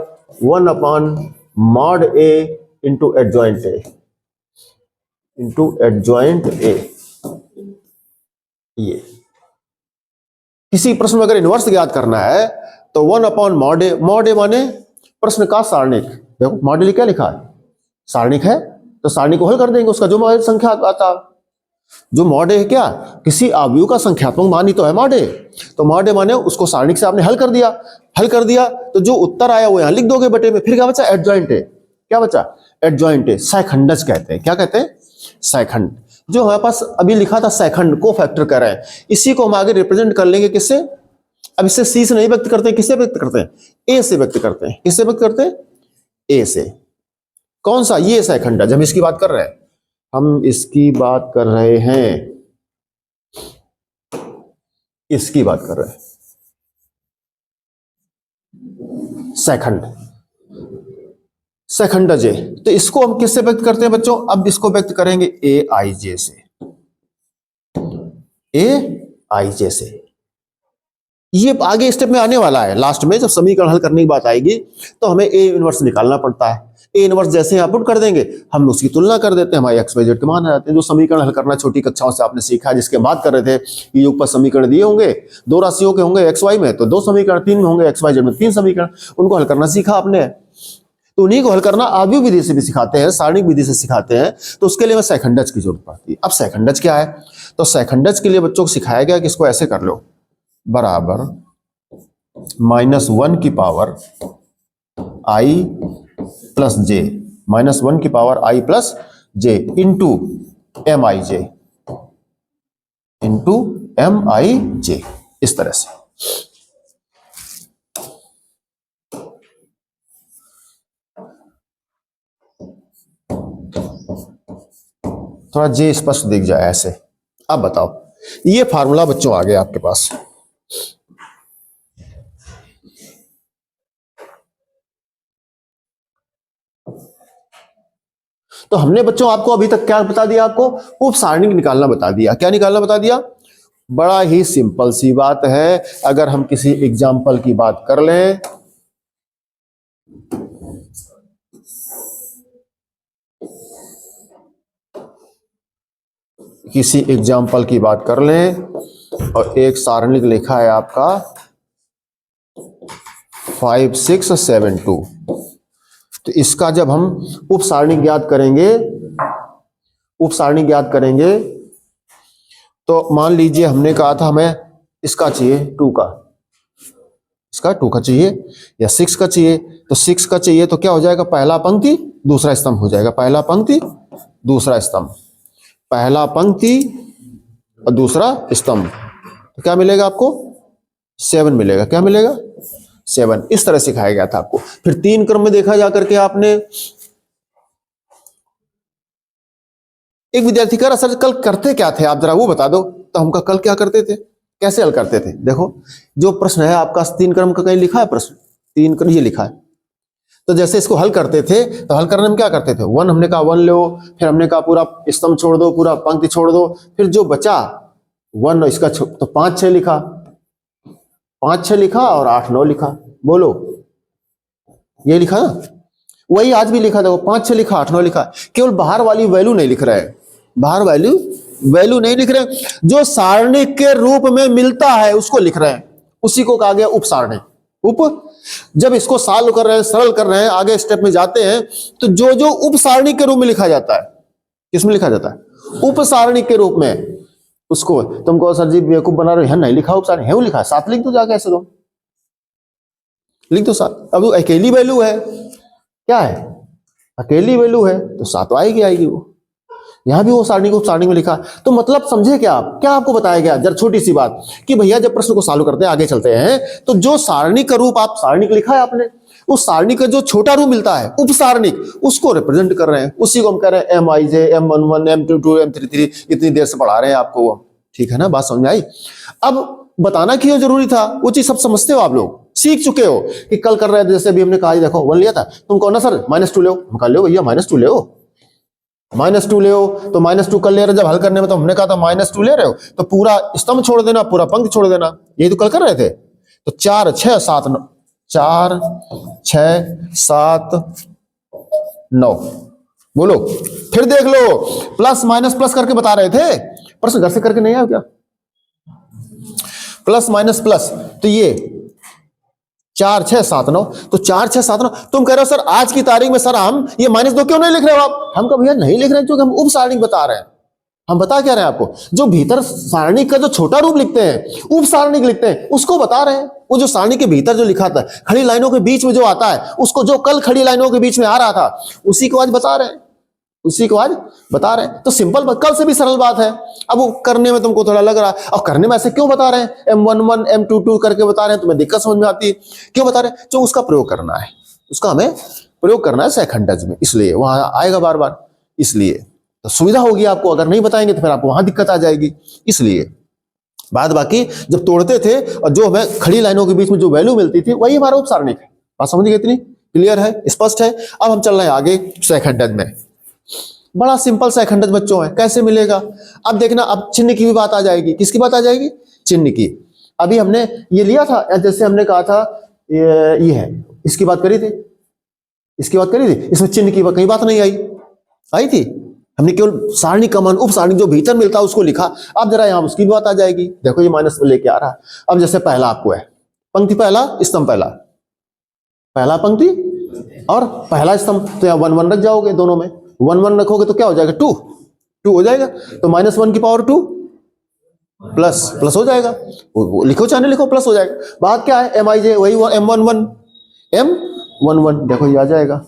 1/mod a into adjoint A. ये किसी प्रश्न में अगर इनवर्स ज्ञात करना है तो 1/mod a, mod a माने प्रश्न का सारणिक। देखो मॉडल क्या लिखा है, सारणिक है, तो सारणिक को हल कर देंगे, उसका जो मॉडल संख्या आता, जो मॉड है क्या, किसी आव्यूह का संख्यात्मक मान ही तो है मॉड है। तो मॉड है माने उसको सारणिक से आपने हल कर दिया, तो जो उत्तर आया वो यहां लिख दोगे बटे में। फिर क्या बचा? एडजॉइंट है। क्या बचा? एडजॉइंट है। सैखंडज कहते हैं। क्या कहते हैं? सैखंड। जो हमारे पास अभी लिखा था सैखंड को फैक्टर कर रहे हैं, इसी को हम आगे रिप्रेजेंट कर लेंगे किससे? अब इससे सी से नहीं व्यक्त करते, किससे व्यक्त करते हैं? ए से व्यक्त करते हैं। किससे व्यक्त करते हैं? ए से। कौन सा? ये सैखंडज, हम इसकी बात कर रहे हैं, इसकी बात कर रहे हैं, सैखंड। सेकंडज ए। तो इसको हम किससे व्यक्त करते हैं बच्चों? अब इसको व्यक्त करेंगे ए आई जे से, ए आई जे से। ये आगे स्टेप में आने वाला है, लास्ट में जब समीकरण हल करने की बात आएगी तो हमें ए इनवर्स निकालना पड़ता है। ए इनवर्स जैसे ही पुट कर देंगे हम उसकी तुलना कर देते हैं, हमारे एक्स वाई जेड के मान आ जाते हैं। जो समीकरण हल करना छोटी कक्षाओं से आपने सीखा, जिसके बात कर रहे थे कि ऊपर समीकरण दिए होंगे, दो राशियों के होंगे एक्स वाई में तो दो समीकरण, तीन में होंगे एक्स वाई जेड में तीन समीकरण, उनको हल करना सीखा आपने। तो उन्हीं को हल करना आव्यूह विधि से भी सिखाते हैं, सारणिक विधि से सिखाते हैं। तो उसके लिए सेकंडज की जरूरत पड़ती है। अब सेकंडज क्या है? तो सेकंडज के लिए बच्चों को सिखाया गया कि इसको ऐसे कर लो, बराबर -1 की पावर आई प्लस जे, -1 की पावर आई प्लस जे इंटू एम आई जे, इंटू एम आई जे, इस तरह से। थोड़ा जे स्पष्ट दिख जाए ऐसे। अब बताओ, ये फार्मूला बच्चों आ गया आपके पास। तो हमने बच्चों आपको अभी तक क्या बता दिया? आपको उप सारणिक निकालना बता दिया। क्या निकालना बता दिया? बड़ा ही सिंपल सी बात है। अगर हम किसी एग्जाम्पल की बात कर लें, किसी एग्जाम्पल की बात कर लें और एक सारणिक लिखा है आपका 5 6 7 2, तो इसका जब हम उप सारणिक ज्ञात करेंगे, उप सारणिक ज्ञात करेंगे तो मान लीजिए हमने कहा था हमें इसका चाहिए 2 का, इसका 2 का चाहिए या 6 का चाहिए। तो 6 का चाहिए तो क्या हो जाएगा? पहला पंक्ति दूसरा स्तंभ हो जाएगा, पहला पंक्ति दूसरा स्तंभ, पहला पंक्ति और दूसरा स्तंभ। तो क्या मिलेगा आपको? 7 मिलेगा। क्या मिलेगा? 7। इस तरह सिखाया गया था आपको। फिर 3 क्रम में देखा जाकर के आपने, एक विद्यार्थी कह रहा सर कल करते क्या थे आप, जरा वो बता दो। तो हम कल क्या करते थे, कैसे हल करते थे? देखो जो प्रश्न है आपका 3 क्रम का कहीं लिखा है प्रश्न, 3 क्रम ये लिखा है। तो जैसे इसको हल करते थे तो हल करने में क्या करते थे? 1 हमने कहा 1 लो, फिर हमने कहा पूरा स्तंभ छोड़ दो, पूरा पंक्ति छोड़ दो, फिर जो बचा 1 इसका तो 5 6 लिखा, 5 6 लिखा और 8 9 लिखा। बोलो ये लिखा ना? वही आज भी लिखा था, 5 6 लिखा 8 9 लिखा। केवल बाहर वाली वैल्यू नहीं लिख रहे हैं, बाहर वैल्यू नहीं लिख रहे हैं, जो सारणिक के रूप में मिलता है उसको लिख रहे हैं। उसी को कहा गया उप सारणिक। उप, जब इसको सॉल्व कर रहे हैं, सरल कर रहे हैं, आगे स्टेप में जाते हैं तो जो जो उप सारणिक के रूप में लिखा जाता है, किसमें लिखा जाता है? उप सारणिक के रूप में। उसको तुमको सर जी बेवकूफ बना रहे हैं, नहीं लिखा उप सारणिक, है लिखा, 7 लिख दो जाके, ऐसे दो लिख दो 7। अब वो अकेली वैल्यू है, क्या है? अकेली वैल्यू है तो 7 आएगी वो। यहां भी वो सारणी को सारणी में लिखा। तो मतलब समझे क्या आप? क्या आपको बताया गया? जरा छोटी सी बात कि भैया जब प्रश्न को सॉल्व करते हैं, आगे चलते हैं, तो जो सारणी का रूप आप सारणिक लिखा है आपने, उस सारणी का जो छोटा रूप मिलता है उप सारणिक, उसको रिप्रेजेंट कर रहे हैं। उसी को हम कह रहे हैं एम आई जे, M11 M22 M33। इतनी देर से पढ़ा रहे हैं आपको वो, ठीक है ना? बात समझ आई? अब बताना क्यों जरूरी था? वो चीज सब समझते हो आप लोग, सीख चुके हो कि कल कर रहे थे। जैसे अभी हमने कहा देखो 1 लिया था, तुम कहो ना सर -2 ले, हम कहा लो भैया -2 ले, -2 ले, तो -2 कर ले रहे। जब हल करने में तो हमने कहा था -2 ले रहे हो तो पूरा स्तंभ छोड़ देना, पूरा पंक्ति छोड़ देना, यही तो कल कर रहे थे। तो 4 6 7 9, 4 6 7 9, बोलो फिर देख लो, प्लस माइनस प्लस करके बता रहे थे। प्रश्न घर से करके नहीं आया क्या? प्लस माइनस प्लस, तो ये 4 6 7 9, तो 4 6 7 9। तुम कह रहे हो सर आज की तारीख में सर हम ये -2 क्यों नहीं लिख रहे हो आप? हम कहा भैया नहीं लिख रहे हैं क्योंकि हम उप सारणिक बता रहे हैं। हम बता क्या रहे हैं आपको? जो भीतर सारणिक का जो छोटा रूप लिखते हैं, उप सारणिक लिखते हैं, उसको बता रहे हैं। वो जो सारणिक के भीतर जो लिखा था, खड़ी लाइनों के बीच में जो आता है, उसको जो कल खड़ी लाइनों के बीच में आ रहा था, उसी को आज बता रहे हैं, उसी को आज बता रहे हैं। तो सिंपल, कल से भी सरल बात है। अब वो करने में तुमको थोड़ा लग रहा है, और करने में ऐसे क्यों बता रहे हैं? M11 M22 करके बता रहे हैं, तुम्हें दिक्कत समझ में आती है क्यों बता रहे हैं? जो उसका प्रयोग करना है, उसका हमें प्रयोग करना है सेकंडज में, इसलिए वहां आएगा बार बार, इसलिए तो सुविधा होगी आपको। अगर नहीं बताएंगे तो फिर आपको वहां दिक्कत आ जाएगी। इसलिए बाद बाकी जब तोड़ते थे और जो हमें खड़ी लाइनों के बीच में जो वैल्यू मिलती थी, वही हमारा उप सारणिक है। बात समझ गए इतनी? क्लियर है, स्पष्ट है। अब हम चल रहे हैं आगे सेकंडज में। बड़ा सिंपल सेकंडज बच्चों है, कैसे मिलेगा? अब देखना, अब चिन्ह की भी बात आ जाएगी। किसकी बात आ जाएगी? चिन्ह की। अभी हमने ये लिया था, जैसे हमने कहा था ये है, इसकी बात करी थी, इसकी बात करी थी, इसमें चिन्ह की कहीं बात नहीं आई, आई थी? हमने केवल सारणी का मान, उप सारणी जो भीतर मिलता है उसको लिखा। अब जरा यहां उसकी भी बात आ जाएगी। देखो ये माइनस में लेके आ रहा है। अब जैसे पहला आपको है, पंक्ति पहला, स्तंभ पहला, पहला पंक्ति और पहला स्तंभ, तो यहाँ 1 1 रख जाओगे दोनों में। 1 1 रखोगे तो क्या हो जाएगा? 2 2 हो जाएगा। तो -1 की पावर 2 प्लस प्लस हो जाएगा, वो लिखो चाहे लिखो, प्लस हो जाएगा। बात क्या है? MIJ वही M11 M11, देखो ये आ जाएगा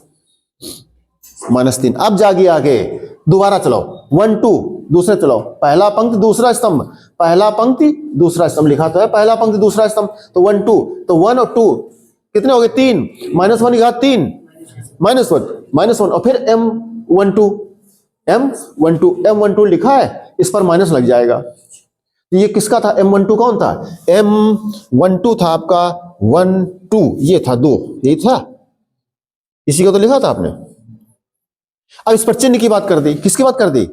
-3। अब जागिए आगे, दोबारा चलाओ 1 2, दूसरे चलाओ, पहला पंक्ति दूसरा स्तंभ, पहला पंक्ति दूसरा स्तंभ लिखा तो है, पहला पंक्ति दूसरा स्तंभ, तो 1 2, तो 1 और 2 कितने हो गए? 3, -1 की घात 3, -1 और फिर M12 लिखा है, इस पर माइनस लग जाएगा। ये किसका था? M12 कौन था? M12 था आपका 1 2, ये था 2, यही था, इसी का तो लिखा था आपने। अब इस पर चिन्ह की बात कर दी। किसकी बात कर दी?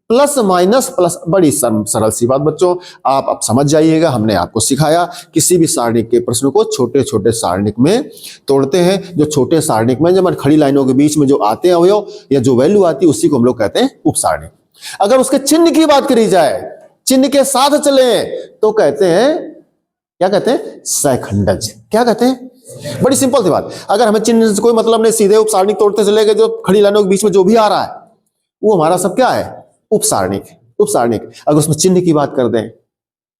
Plus minus plus. बड़ी सरल सी बात बच्चों, आप अब समझ जाइएगा। हमने आपको सिखाया किसी भी सारणिक के प्रश्न को छोटे छोटे सारणिक में तोड़ते हैं। जो छोटे सारणिक में जब खड़ी लाइनों के बीच में जो आते हैं अवयव या जो वैल्यू आती है उसी को हम लोग कहते हैं उप सारणिक। अगर उसके चिन्ह की बात करी जाए, चिन्ह के साथ चले, तो कहते हैं, क्या कहते हैं? सैखंडज। क्या कहते हैं? बड़ी सिंपल सी बात। अगर हमें चिन्ह से कोई मतलब नहीं, सीधे उप सारणिक तोड़ते चले गए, जो खड़ी लाइनों के बीच में जो भी आ रहा है वो हमारा सब क्या है? उप सारणिक। उप सारणिक। अगर उसमें चिन्ह की बात कर दें,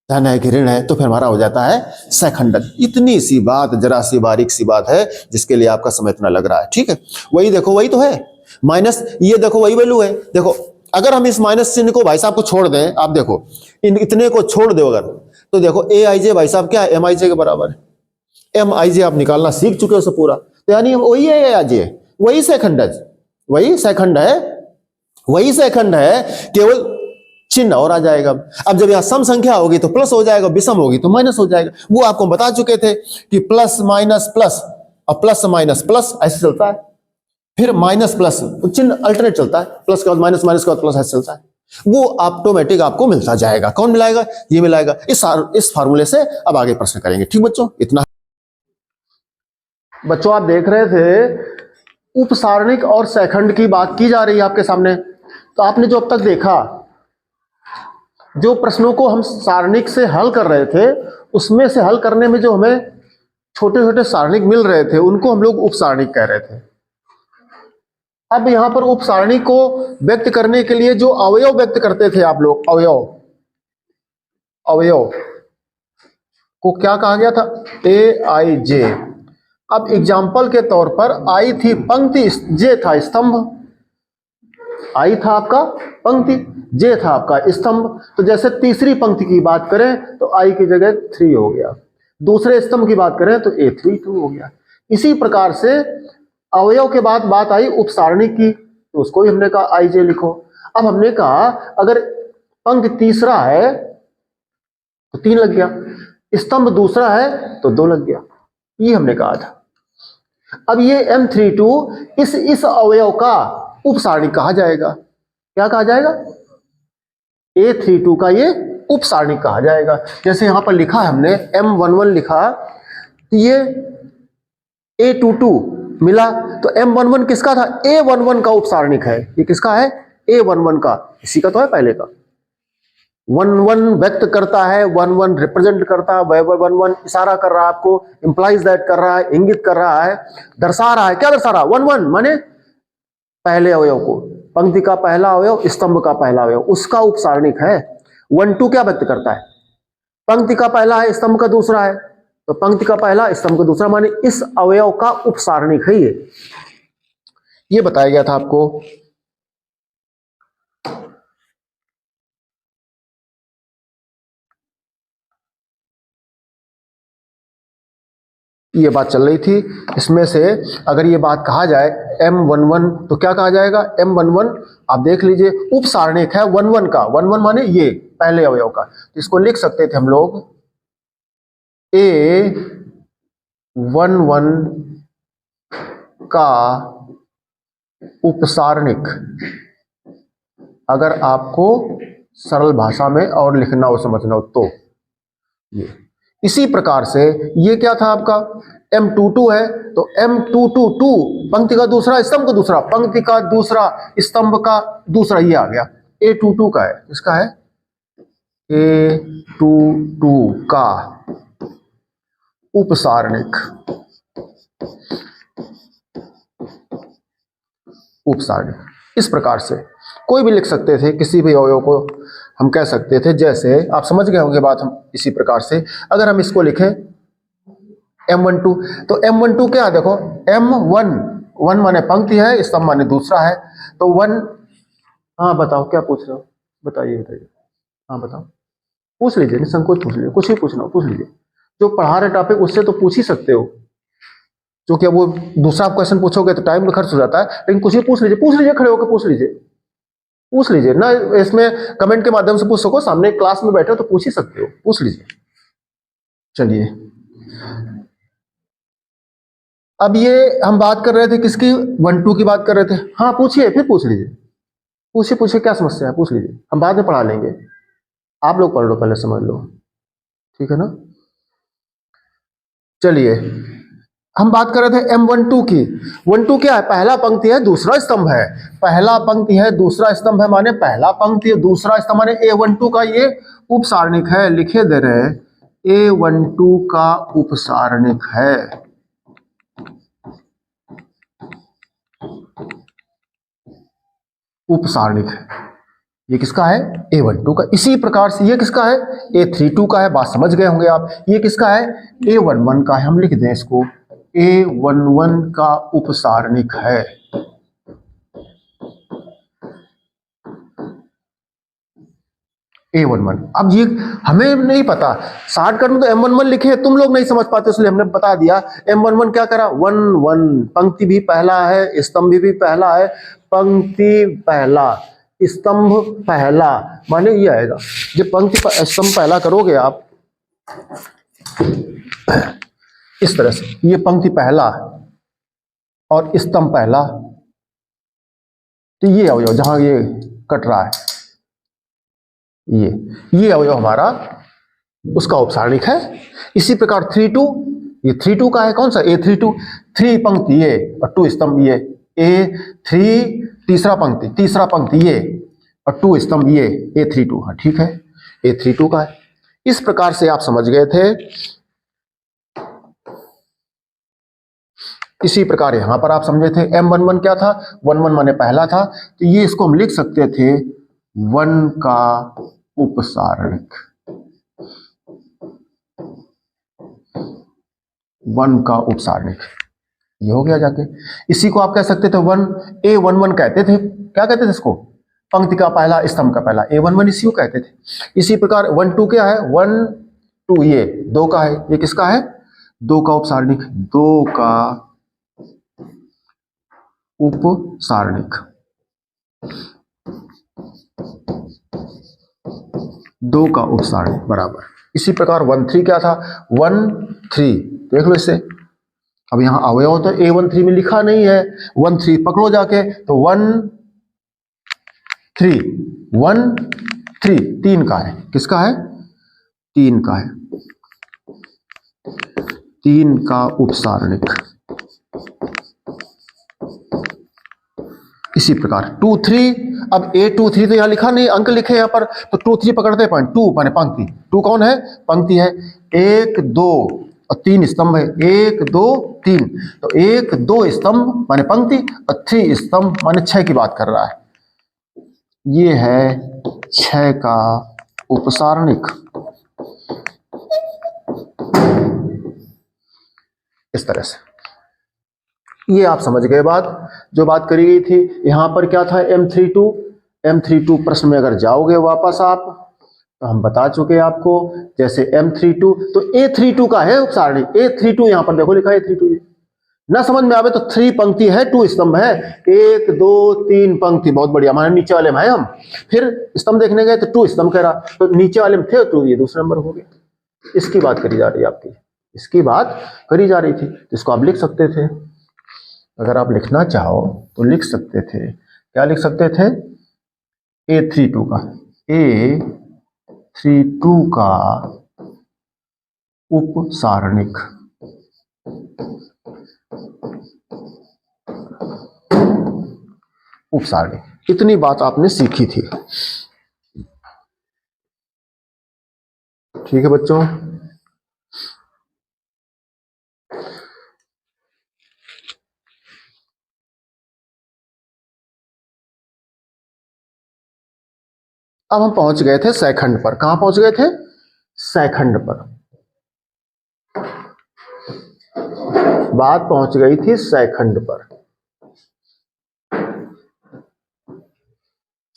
धन है कि ऋण है, तो फिर हमारा हो जाता है सैखंडज। इतनी सी बात, जरा सी बारीक सी बात है, जिसके लिए आपका समय इतना लग रहा है। ठीक है, वही देखो, वही तो है माइनस, ये देखो वही वैल्यू है। देखो अगर हम इस माइनस चिन्ह को भाई साहब को छोड़ दें, आप देखो इन इतने को छोड़ दो अगर, तो देखो AIJ भाई साहब क्या है? MIJ के बराबर है। MIJ आप निकालना सीख चुके हो सब पूरा, तो यानी वही है AIJ, वही सैखंडज, वही सैखंड है, वही सैखंड है, केवल चिन्ह और आ जाएगा। अब जब यहां सम संख्या होगी तो प्लस हो जाएगा, विषम होगी तो माइनस हो जाएगा। वो आपको बता चुके थे कि प्लस माइनस प्लस और प्लस माइनस प्लस ऐसे चलता है, फिर माइनस प्लस, चिन्ह अल्टरनेट चलता है, प्लस के बाद माइनस, माइनस के बाद प्लस ऐसे चलता है। वो ऑटोमेटिक आपको मिलता जाएगा। कौन मिलाएगा? ये मिलाएगा। इस फार्मूले से अब आगे प्रश्न करेंगे। ठीक बच्चों, इतना। बच्चों आप देख रहे थे उप सारणिक और सैखंड की बात की जा रही है आपके सामने। तो आपने जो अब तक देखा, जो प्रश्नों को हम सारणिक से हल कर रहे थे, उसमें से हल करने में जो हमें छोटे छोटे सारणिक मिल रहे थे, उनको हम लोग उप सारणिक कह रहे थे। अब यहां पर उप सारणी को व्यक्त करने के लिए जो अवयव व्यक्त करते थे आप लोग, अवयव, अवयव को क्या कहा गया था? AIJ। अब एग्जाम्पल के तौर पर आई थी पंक्ति, जे था स्तंभ, आई था आपका पंक्ति, जे था आपका स्तंभ। तो जैसे तीसरी पंक्ति की बात करें तो आई की जगह 3 हो गया, दूसरे स्तंभ की बात करें तो A3 2 हो गया। इसी प्रकार से अवयव के बाद बात आई उप सारणी की, तो उसको भी हमने कहा IJ लिखो। अब हमने कहा अगर पंक्ति तीसरा है तो 3 लग गया, स्तंभ दूसरा है तो 2 लग गया, ये हमने कहा था। अब ये M32 इस अवयव का उप सारणी कहा जाएगा। क्या कहा जाएगा? A32 का ये उप सारणी कहा जाएगा। जैसे यहां पर लिखा है हमने M11 लिखा, तो ये A22 मिला, तो M11 किसका था? A11 का उप सारणिक है। ये किसका है? A11 का, इसी का तो है पहले का। 1 1 व्यक्त करता है, 1 1 रिप्रेजेंट करता है, 1 1 इशारा कर रहा है आपको, इंप्लाइज दैट कर रहा है, इंगित कर रहा है, दर्शा रहा है। क्या दर्शा रहा है? 1 1 माने पहले अवयव को, पंक्ति का पहला अवयव, स्तंभ का पहला अवयव, उसका उप सारणिक है। 1 2 क्या व्यक्त करता है? पंक्ति का पहला है, स्तंभ का दूसरा है, तो पंक्ति का पहला, स्तंभ का दूसरा, माने इस अवयव का उप सारणिक है ये बताया गया था आपको। ये बात चल रही थी। इसमें से अगर ये बात कहा जाए M11 तो क्या कहा जाएगा? M11 आप देख लीजिए उप सारणिक है 1 1 का। 1 1 माने ये पहले अवयव का, इसको लिख सकते थे हम लोग A11 का उपसारणिक, अगर आपको सरल भाषा में और लिखना हो समझना हो तो ये इसी प्रकार से ये क्या था आपका M22 है तो M222 पंक्ति का दूसरा स्तंभ का दूसरा पंक्ति का दूसरा स्तंभ का दूसरा ये आ गया A22 का है, इसका है A22 का उपसारणिक, उपसारणिक। इस प्रकार से कोई भी लिख सकते थे, किसी भी अवयव को हम कह सकते थे। जैसे आप समझ गए होंगे बात, हम इसी प्रकार से अगर हम इसको लिखें M12 तो M12 क्या है, देखो M1 माने पंक्ति है, स्तंभ माने दूसरा है, तो 1। हाँ बताओ क्या पूछ रहे हो, बताइए बताइए, हाँ बताओ, पूछ लीजिए, निसंकोच पूछ लीजिए, कुछ भी पूछना हो पूछ लीजिए। जो पढ़ा रहे टॉपिक उससे तो पूछ ही सकते हो, जो कि वो दूसरा क्वेश्चन पूछोगे तो टाइम भी खर्च हो जाता है, लेकिन कुछ भी पूछ लीजिए, खड़े होकर पूछ लीजिए ना, इसमें कमेंट के माध्यम से पूछ सको, सामने क्लास में बैठे हो तो पूछ ही सकते हो, पूछ लीजिए। चलिए अब ये हम बात कर रहे थे किसकी, 1-2 की बात कर रहे थे। हाँ पूछिए, फिर पूछ लीजिए, पूछिए क्या समस्या है, पूछ लीजिए, हम बाद में पढ़ा लेंगे, आप लोग पढ़ लो, पहले समझ लो, ठीक है ना। चलिए हम बात कर रहे थे M12 की। 12 क्या है, पहला पंक्ति है दूसरा स्तंभ है, पहला पंक्ति है दूसरा स्तंभ है, माने पहला पंक्ति है दूसरा स्तंभ, माने A12 का ये उपसारणिक है, लिखे दे रहे A12 का उपसारणिक है। उपसारणिक है, ये किसका है, A12 का। इसी प्रकार से ये किसका है, A32 का है, बात समझ गए होंगे आप। ये किसका है, A11 का है, हम लिख दें इसको A11 का उपसारणिक है। A11, अब ये हमें नहीं पता, शॉर्टकट में तो M11 लिखे, तुम लोग नहीं समझ पाते इसलिए हमने बता दिया। M11 क्या करा, 1 पंक्ति भी पहला है, स्तंभ भी पहला है, पंक्ति पहला स्तंभ पहला, माने ये आएगा। जब पंक्ति स्तंभ पहला करोगे आप इस तरह से, ये पंक्ति पहला और स्तंभ पहला, तो ये अवयव जहां ये कट रहा है, ये अवयव हमारा उसका उपसारणिक है। इसी प्रकार 32, ये 32 का है, कौन सा, A32, 3 पंक्ति ये और 2 स्तंभ ये, A3 तीसरा पंक्ति ये और 2 स्तंभ ये, A32, हाँ ठीक है, A32 का है। इस प्रकार से आप समझ गए थे। इसी प्रकार यहां पर आप समझे थे M11 क्या था, 11 माने पहला था, तो ये इसको हम लिख सकते थे 1 का उपसारणिक, 1 का उपसारणिक, ये हो गया जाके। इसी को आप कह सकते थे A11 कहते थे, क्या कहते थे इसको, पंक्ति का पहला स्तंभ का पहला, A11 इसी को कहते थे। इसी प्रकार 1-2 क्या है, 1-2 ये 2 का है, ये किसका है, 2 का उपसारणिक, 2 का उपसारणिक, 2 का उपसारणिक बराबर। इसी प्रकार 1-3 क्या था, 1-3 देख लो इससे, अब यहां अवयव तो A13 में लिखा नहीं है, 1-3 पकड़ो जाके, तो 1-3 3 का है, किसका है, 3 का है, 3 का उपसारणिक। इसी प्रकार 2-3, अब A23 तो यहां लिखा नहीं, अंक लिखे यहां पर, तो 2-3 पकड़ते पॉइंट, 2 माने पंक्ति, 2 कौन है, पंक्ति है, 1-2 और 3 स्तंभ है, 1-2-3, तो 1-2 स्तंभ माने पंक्ति और 3 स्तंभ माने 6 की बात कर रहा है। ये है 6 का उपसारणिक। इस तरह से ये आप समझ गए बात, जो बात करी गई थी। यहां पर क्या था, M32 प्रश्न में अगर जाओगे वापस आप, तो हम बता चुके आपको, जैसे M32 तो A32 का है उपसारणिक, A32 यहां पर देखो लिखा है A32, ना समझ में आवे तो 3 पंक्ति है, 2 स्तंभ है, 1-2-3 पंक्ति, बहुत बढ़िया, हमारे नीचे वाले में है हम, फिर स्तंभ देखने गए तो 2 स्तंभ कह रहा, तो नीचे वाले में थे तो ये दूसरा नंबर हो गया। इसकी बात करी जा रही है आपकी, इसकी बात करी जा रही थी, इसको आप लिख सकते थे अगर आप लिखना चाहो तो लिख सकते थे, क्या लिख सकते थे, A32 का A32 का उपसारणिक। उपसारणिक, इतनी बात आपने सीखी थी। ठीक है बच्चों, अब हम पहुंच गए थे सेकंड पर। कहां पहुंच गए थे, सेकंड पर। बात पहुंच गई थी सेकंड पर।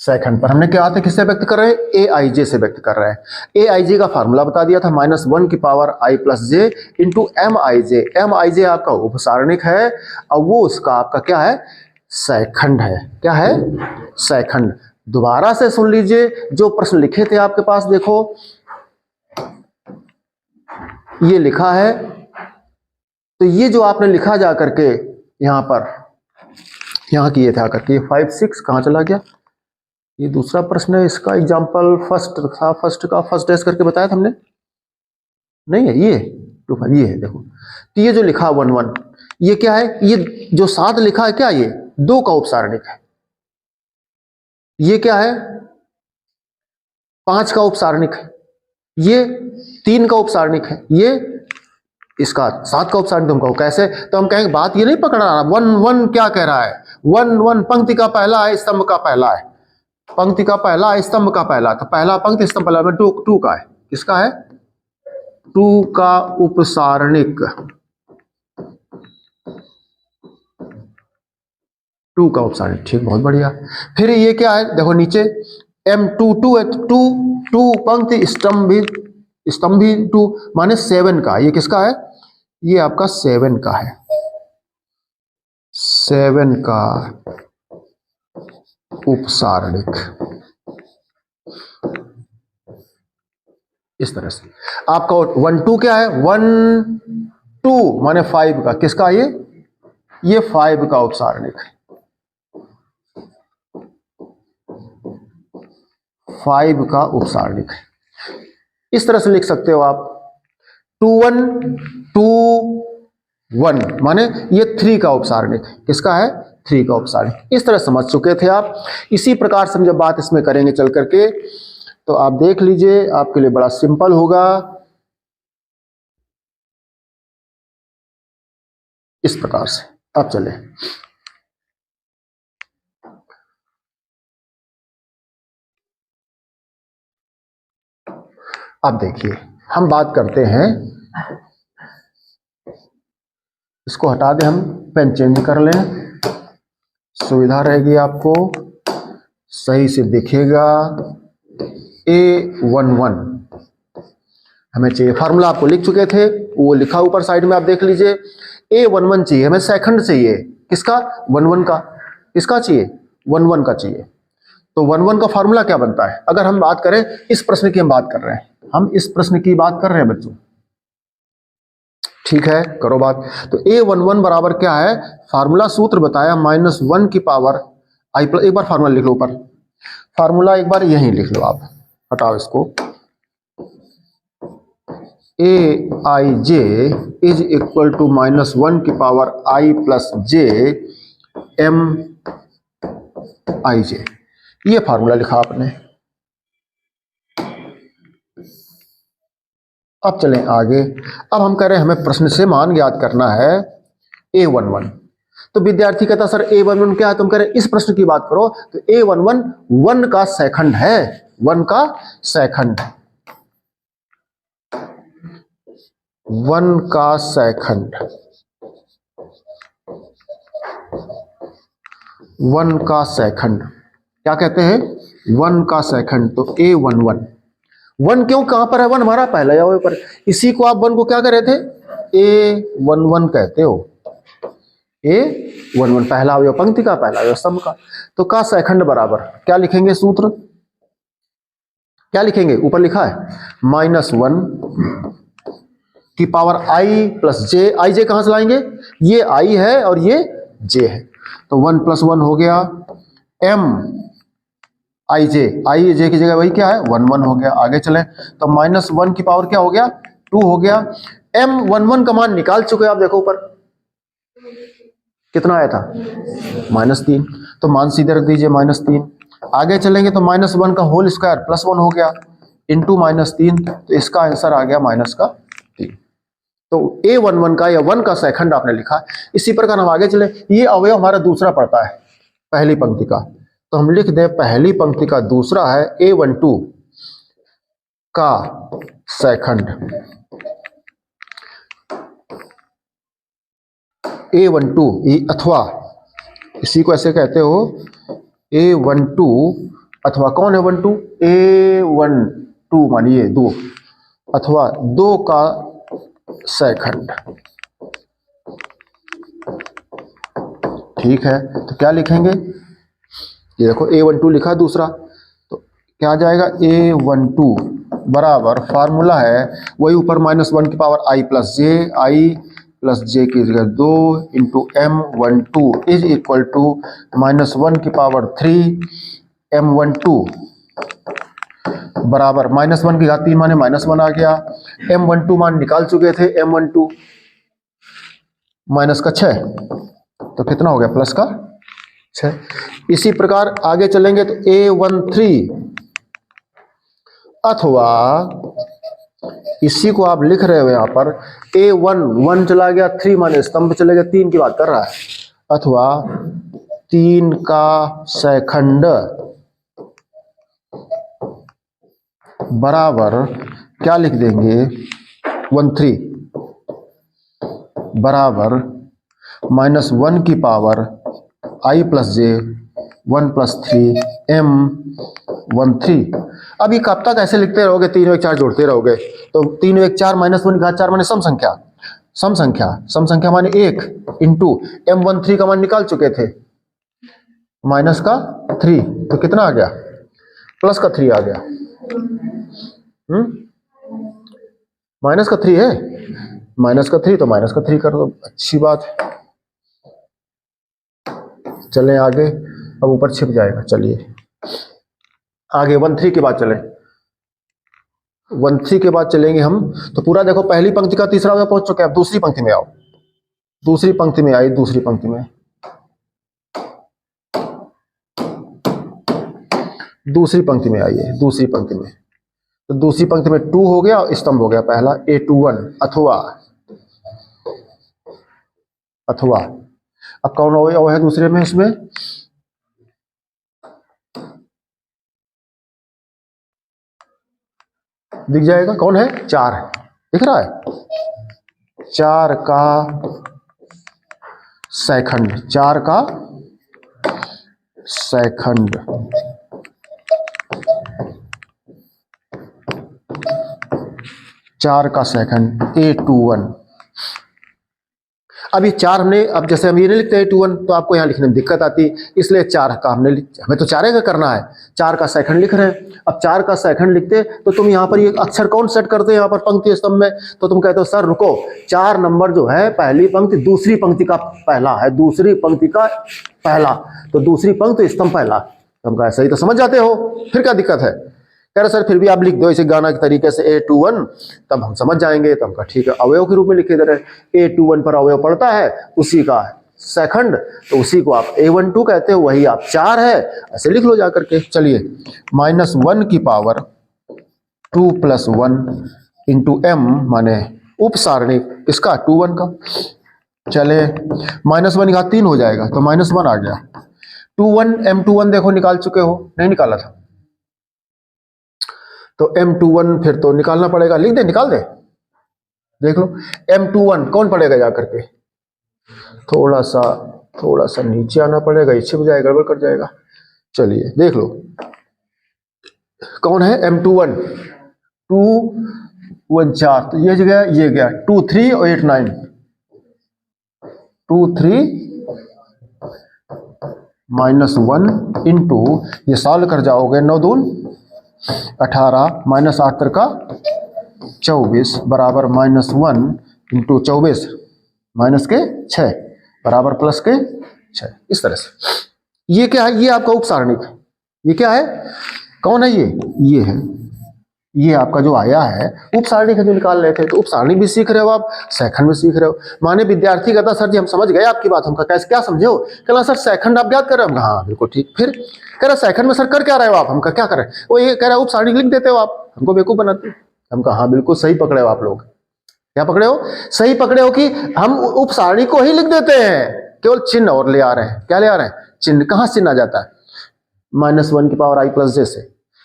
सेकंड पर हमने क्या था, किससे व्यक्त कर रहे हैं, ए आई जे से व्यक्त कर रहे हैं। ए आई जे का फार्मूला बता दिया था, -1 की पावर आई प्लस जे इंटू एम आई जे। एम आई जे आपका उपसारणिक है और वो उसका आपका क्या है, सेकंड है। क्या है, सेकंड। दोबारा से सुन लीजिए, जो प्रश्न लिखे थे आपके पास, देखो ये लिखा है, तो ये जो आपने लिखा जा करके यहां पर, यहां किए थे आकर के 5 6 कहां चला गया, ये दूसरा प्रश्न है। इसका एग्जाम्पल फर्स्ट था, फर्स्ट का फर्स्ट डैश करके बताया था हमने, नहीं है ये 25, ये है देखो। तो ये जो लिखा 1 1, ये क्या है, ये जो 7 लिखा है क्या, ये 2 का उपसारणिक है। ये क्या है, 5 का उपसारणिक है। ये 3 का उपसारणिक है। ये इसका 7 का उपसारणिक। तुम कहो कैसे, तो हम कहेंगे बात ये नहीं पकड़ रहा। 1 1 क्या कह रहा है, 1 1 पंक्ति का पहला है, स्तंभ का पहला है। पंक्ति का पहला है, स्तंभ का पहला, तो पहला पंक्ति स्तंभ पहला में 2 का है। किसका है, 2 का उपसारणिक। 2 का उपसारणिक, ठीक, बहुत बढ़िया। फिर ये क्या है, देखो नीचे M22 है, 2 पंक्ति स्तंभी 2 माने 7 का। ये किसका है, ये आपका 7 का है। 7 का उपसारणिक, इस तरह से आपका 1 2 क्या है, 1 2 माने 5 का। किसका, ये 5 का उपसारणिक है। 5 का उपसारणिक है। इस तरह से लिख सकते हो आप, 2 1 2 1 माने ये 3 का उपसारणिक है। किसका है, 3 का उपसारणिक। इस तरह समझ चुके थे आप। इसी प्रकार से हम जब बात इसमें करेंगे चल करके, तो आप देख लीजिए, आपके लिए बड़ा सिंपल होगा। इस प्रकार से अब चले, अब देखिए हम बात करते हैं, इसको हटा दें, हम पेन चेंज कर लें, सुविधा रहेगी आपको, सही से दिखेगा। A11 हमें चाहिए, फार्मूला आपको लिख चुके थे, वो लिखा ऊपर साइड में, आप देख लीजिए। A11 चाहिए हमें, सेकंड चाहिए। किसका, 11 का। किसका चाहिए, 11 का चाहिए। तो 11 का फार्मूला क्या बनता है, अगर हम बात करें, इस प्रश्न की हम बात कर रहे हैं, हम इस प्रश्न की बात कर रहे हैं बच्चों, ठीक है, करो बात। तो A11 बराबर क्या है, फार्मूला सूत्र बताया, -1 की पावर आई प्लस, एक बार फार्मूला लिख लो ऊपर, फार्मूला एक बार यहीं लिख लो आप, हटाओ इसको। AIJ इज इक्वल टू -1 की power I plus J MIJ, ये फार्मूला लिखा आपने। अब चलें आगे। अब हम कह रहे हैं हमें प्रश्न से मान ज्ञात करना है A11। तो विद्यार्थी कहता सर A11 क्या है, तुम कह रहे इस प्रश्न की बात करो, तो A11 1 का सेकंड है, 1 का सेकंड, 1 का सेकंड, 1 का सेकंड क्या कहते हैं, 1 का सेकंड। तो A11 1 क्यों, कहां पर है 1, हमारा पहला या ऊपर, इसी को आप 1 को क्या कह रहे थे, A11 कहते हो। A11 पहला अवयव, पंक्ति का पहला अवयव, स्तंभ का। तो का सेकंड बराबर क्या लिखेंगे, सूत्र क्या लिखेंगे, ऊपर लिखा है -1 की पावर I प्लस जे। आई जे कहां से लाएंगे, ये I है और ये जे है। तो 1 + 1 हो गया m i j, i j की जगह वही क्या है 1 1 हो गया। आगे चले तो -1 की पावर क्या हो गया 2 हो गया। m 1 1 का मान निकाल चुके आप, देखो ऊपर कितना आया था -3, तो मान सीधे रख दीजिए -3। आगे चलेंगे तो -1 का होल स्क्वायर +1 हो गया इंटू -3, तो इसका आंसर आ गया -3। तो A11 का या 1 का सेकंड आपने लिखा। इसी प्रकार हम आगे चले, ये अवयव हमारा दूसरा पड़ता है पहली पंक्ति का, तो हम लिख दें पहली पंक्ति का दूसरा है A12 का सेकंड। A12 अथवा इसी को ऐसे कहते हो A12 अथवा कौन है 12 A12 मानिए 2 अथवा 2 का सेकंड। ठीक है, तो क्या लिखेंगे, ये देखो A12 लिखा दूसरा, तो क्या आ जाएगा A12 बराबर फार्मूला है वही ऊपर -1 की पावर i प्लस जे की जगह 2 into M12 is equal to -1 की पावर 3 M12 बराबर -1 की घात 3 माने -1 आ गया। M12 मान निकाल चुके थे, M12 माइनस का 6, तो कितना हो गया प्लस का 6। इसी प्रकार आगे चलेंगे तो A13 अथवा इसी को आप लिख रहे हो यहां पर A1 चला गया 3 माने स्तंभ चले गया, 3 की बात कर रहा है, अथवा 3 का सेकंड बराबर क्या लिख देंगे 13 बराबर -1 की power i plus J 1 + 3 M13। अब ये कब तक ऐसे लिखते रहोगे, 3 1 4 जोड़ते रहोगे, तो 3 1 4 -1 की घात 4 माने सम संख्या माने 1 इंटू M13 का मान निकाल चुके थे माइनस का 3, तो कितना आ गया प्लस का 3 आ गया। माइनस का 3 है, माइनस का 3 तो माइनस का 3 कर दो, अच्छी बात है। चलें आगे, अब ऊपर छिप जाएगा। चलिए आगे 13 के बाद चलें, 13 के बाद चलेंगे हम, तो पूरा देखो पहली पंक्ति का तीसरा अवयव पहुंच चुके हैं। अब दूसरी पंक्ति में आओ, दूसरी पंक्ति में आई, दूसरी पंक्ति में आइए, दूसरी पंक्ति में, तो दूसरी पंक्ति में 2 हो गया, स्तंभ हो गया पहला A21 अथवा अब कौन अवयव है दूसरे में, उसमें दिख जाएगा कौन है 4 है, दिख रहा है 4 का सेकंड, 4 का सेकंड A21। अब ये 4 हमने, अब जैसे हम ये नहीं लिखते A21 तो आपको यहाँ लिखने में दिक्कत आती, इसलिए 4 का हमें तो 4 का करना है, 4 का सेकंड लिख रहे हैं। अब 4 का सेकंड लिखते तो तुम यहाँ पर ये अक्षर कौन सेट करते हैं यहाँ पर पंक्ति स्तंभ में, तो तुम कहते हो सर रुको, 4 नंबर जो है पहली पंक्ति दूसरी पंक्ति का पहला है, दूसरी पंक्ति का पहला, तो दूसरी पंक्ति स्तंभ पहला। तुम कहा सही तो समझ जाते हो, फिर क्या दिक्कत है। कह रहे सर फिर भी आप लिख दो इसे गाना के तरीके से A21, तब हम समझ जाएंगे। तो हम कहा ठीक है, अवयव के रूप में लिखे दे रहे, A21 पर अवयव पड़ता है उसी का सेकंड, तो उसी को आप A12 कहते हो, वही आप 4 है, ऐसे लिख लो जाकर के। चलिए -1 की पावर 2 + 1 इंटू M माने उप सारणी इसका 21 का। चले -1 की घात 3 हो जाएगा, तो -1 आ गया। 21 M21 देखो निकाल चुके हो, नहीं निकाला था, तो M21 फिर तो निकालना पड़ेगा, लिख दे, निकाल दे, देख लो M21 कौन पड़ेगा जाकर के, थोड़ा सा नीचे आना पड़ेगा, ये छिप जाएगा, गड़बड़ कर जाएगा। चलिए देख लो कौन है M21, 2 1 4, तो ये गया 2 3 और 8 9, 2 3 -1 इंटू ये सॉल्व कर जाओगे, 9 2 18 -8 3 का 24 बराबर -1 इंटू 24 माइनस के 6 बराबर प्लस के 6, इस तरह से। ये क्या है? ये आपका उप सारणिक। ये क्या है? कौन है ये है, ये आपका जो आया है उप सारणिक है जो निकाल रहे थे। तो उप सारणिक भी सीख रहे हो आप, सेकंड भी सीख रहे हो। माने विद्यार्थी कहता सर जी हम समझ गए आपकी बात, हमका कैसे क्या समझे हो? कहना सर सेकंड आप याद कर रहे हो? हाँ बिल्कुल ठीक। फिर कह रहा सेकंड में सर कर क्या रहे हो आप? हमका क्या कर रहे हैं? वो ये कह रहा है उप सारणिक लिख देते हो आप, हमको बेवकूफ बनाते। हमका हाँ बिल्कुल सही पकड़े हो आप लोग। क्या पकड़े हो? सही पकड़े हो कि हम उप सारणिक को ही लिख देते हैं, केवल चिन्ह और ले आ रहे हैं। क्या ले आ रहे हैं? चिन्ह। कहां चिन्ह आ जाता है? -1 की पावर i प्लस जे से।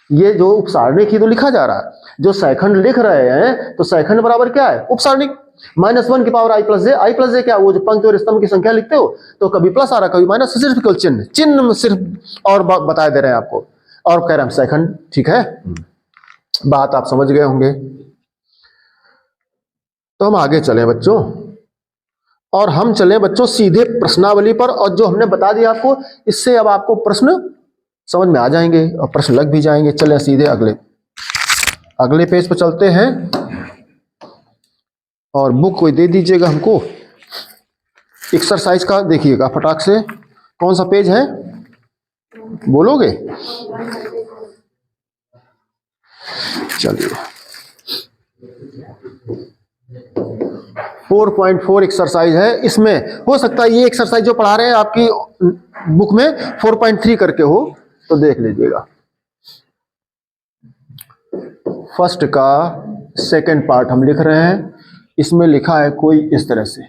ये जो उप सारणिक ही तो लिखा जा रहा है, जो सेकंड लिख रहे हैं तो सेकंड बराबर क्या है? उप सारणिक। -1 की power i plus j. i plus j क्या? वो जो पंक्ति और स्तंभ की संख्या लिखते हो तो कभी प्लस आ रहा कभी माइनस, सिर्फ केवल चिन्ह, चिन्ह में सिर्फ और बता दे रहे हैं आपको। और कह रहे हैं सेकंड। ठीक है, बात आप समझ गए होंगे। तो हम आगे चले बच्चों, और हम चले बच्चों सीधे प्रश्नावली पर। और जो हमने बता दिया आपको, इससे अब आपको प्रश्न समझ में आ जाएंगे और प्रश्न लग भी जाएंगे। चले सीधे अगले पेज पर चलते हैं। और बुक कोई दे दीजिएगा हमको एक्सरसाइज का। देखिएगा फटाक से, कौन सा पेज है बोलोगे? चलिए 4.4 एक्सरसाइज है। इसमें हो सकता है ये एक्सरसाइज जो पढ़ा रहे हैं आपकी बुक में 4.3 करके हो, तो देख लीजिएगा। फर्स्ट का सेकंड पार्ट हम लिख रहे हैं। इसमें लिखा है कोई इस तरह से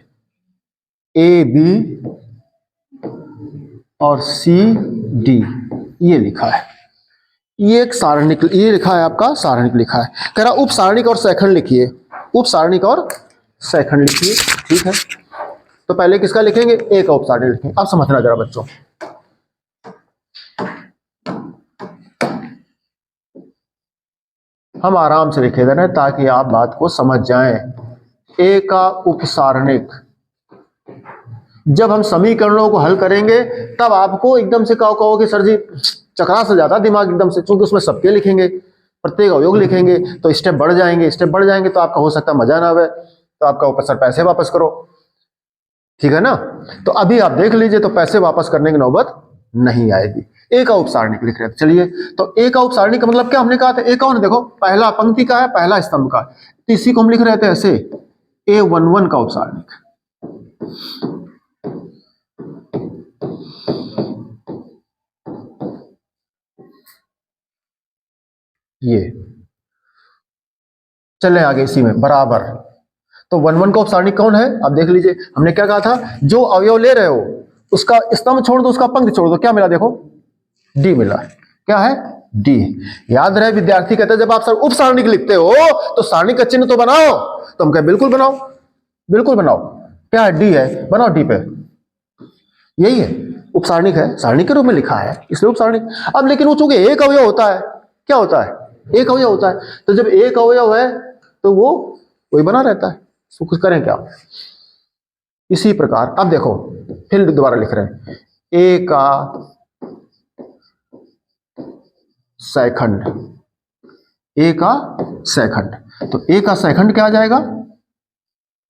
ए बी और सी डी, ये लिखा है। ये एक सारणिक, ये लिखा है आपका सारणिक लिखा है। कह रहा उप सारणिक और सेकंड लिखिए, उप सारणिक और सेकंड लिखिए। ठीक है, तो पहले किसका लिखेंगे? ए का उप सारणिक लिखेंगे। अब समझना जरा बच्चों, हम आराम से लिखे दे रहे हैं ताकि आप बात को समझ जाएं। ए का उप सारणिक, जब हम समीकरणों को हल करेंगे तब आपको एकदम से कहोगे सर जी चकरा से जाता दिमाग एकदम से, क्योंकि उसमें सबके लिखेंगे, प्रत्येक अवयोग लिखेंगे तो स्टेप बढ़ जाएंगे। स्टेप बढ़ जाएंगे तो आपका हो सकता है मजा ना आवे, तो आपका ऊपर सर पैसे वापस करो। ठीक है ना? तो अभी आप देख लीजिए, तो पैसे वापस करने की नौबत नहीं आएगी। ए का उप सारणिक लिख रहे थे। चलिए, तो ए का उप सारणिक का मतलब क्या हमने कहा था? ए कौन? देखो पहला पंक्ति का है, पहला स्तंभ का, तो इसी को हम लिख रहे थे ऐसे A11 का उप सारणिक। ये चले आगे इसी में बराबर। तो 1 का उप सारणिक कौन है? अब देख लीजिए, हमने क्या कहा था? जो अवयव ले रहे हो उसका स्तंभ छोड़ दो, उसका पंक्ति छोड़ दो। क्या मिला? देखो डी मिला। क्या है? डी। याद रहे विद्यार्थी कहते हैं जब आप सर उप सारणिक लिखते हो तो सारणिक का चिन्ह तो बनाओ। तो हम कहे बिल्कुल बनाओ, बिल्कुल बनाओ। क्या है? डी है, बनाओ डी पे। यही है, उप सारणिक है, सारणिक के रूप में लिखा है इसलिए उप सारणिक। अब लेकिन वो चूंकि एक अवयव होता है, क्या होता है? एक अवयव होता है। तो जब एक अवयव है तो वो वही बना रहता है, तो कुछ करें क्या? इसी प्रकार अब देखो फिर दोबारा लिख रहे हैं ए का सेकंड, ए का सेकंड। तो ए का सेकंड क्या आ जाएगा?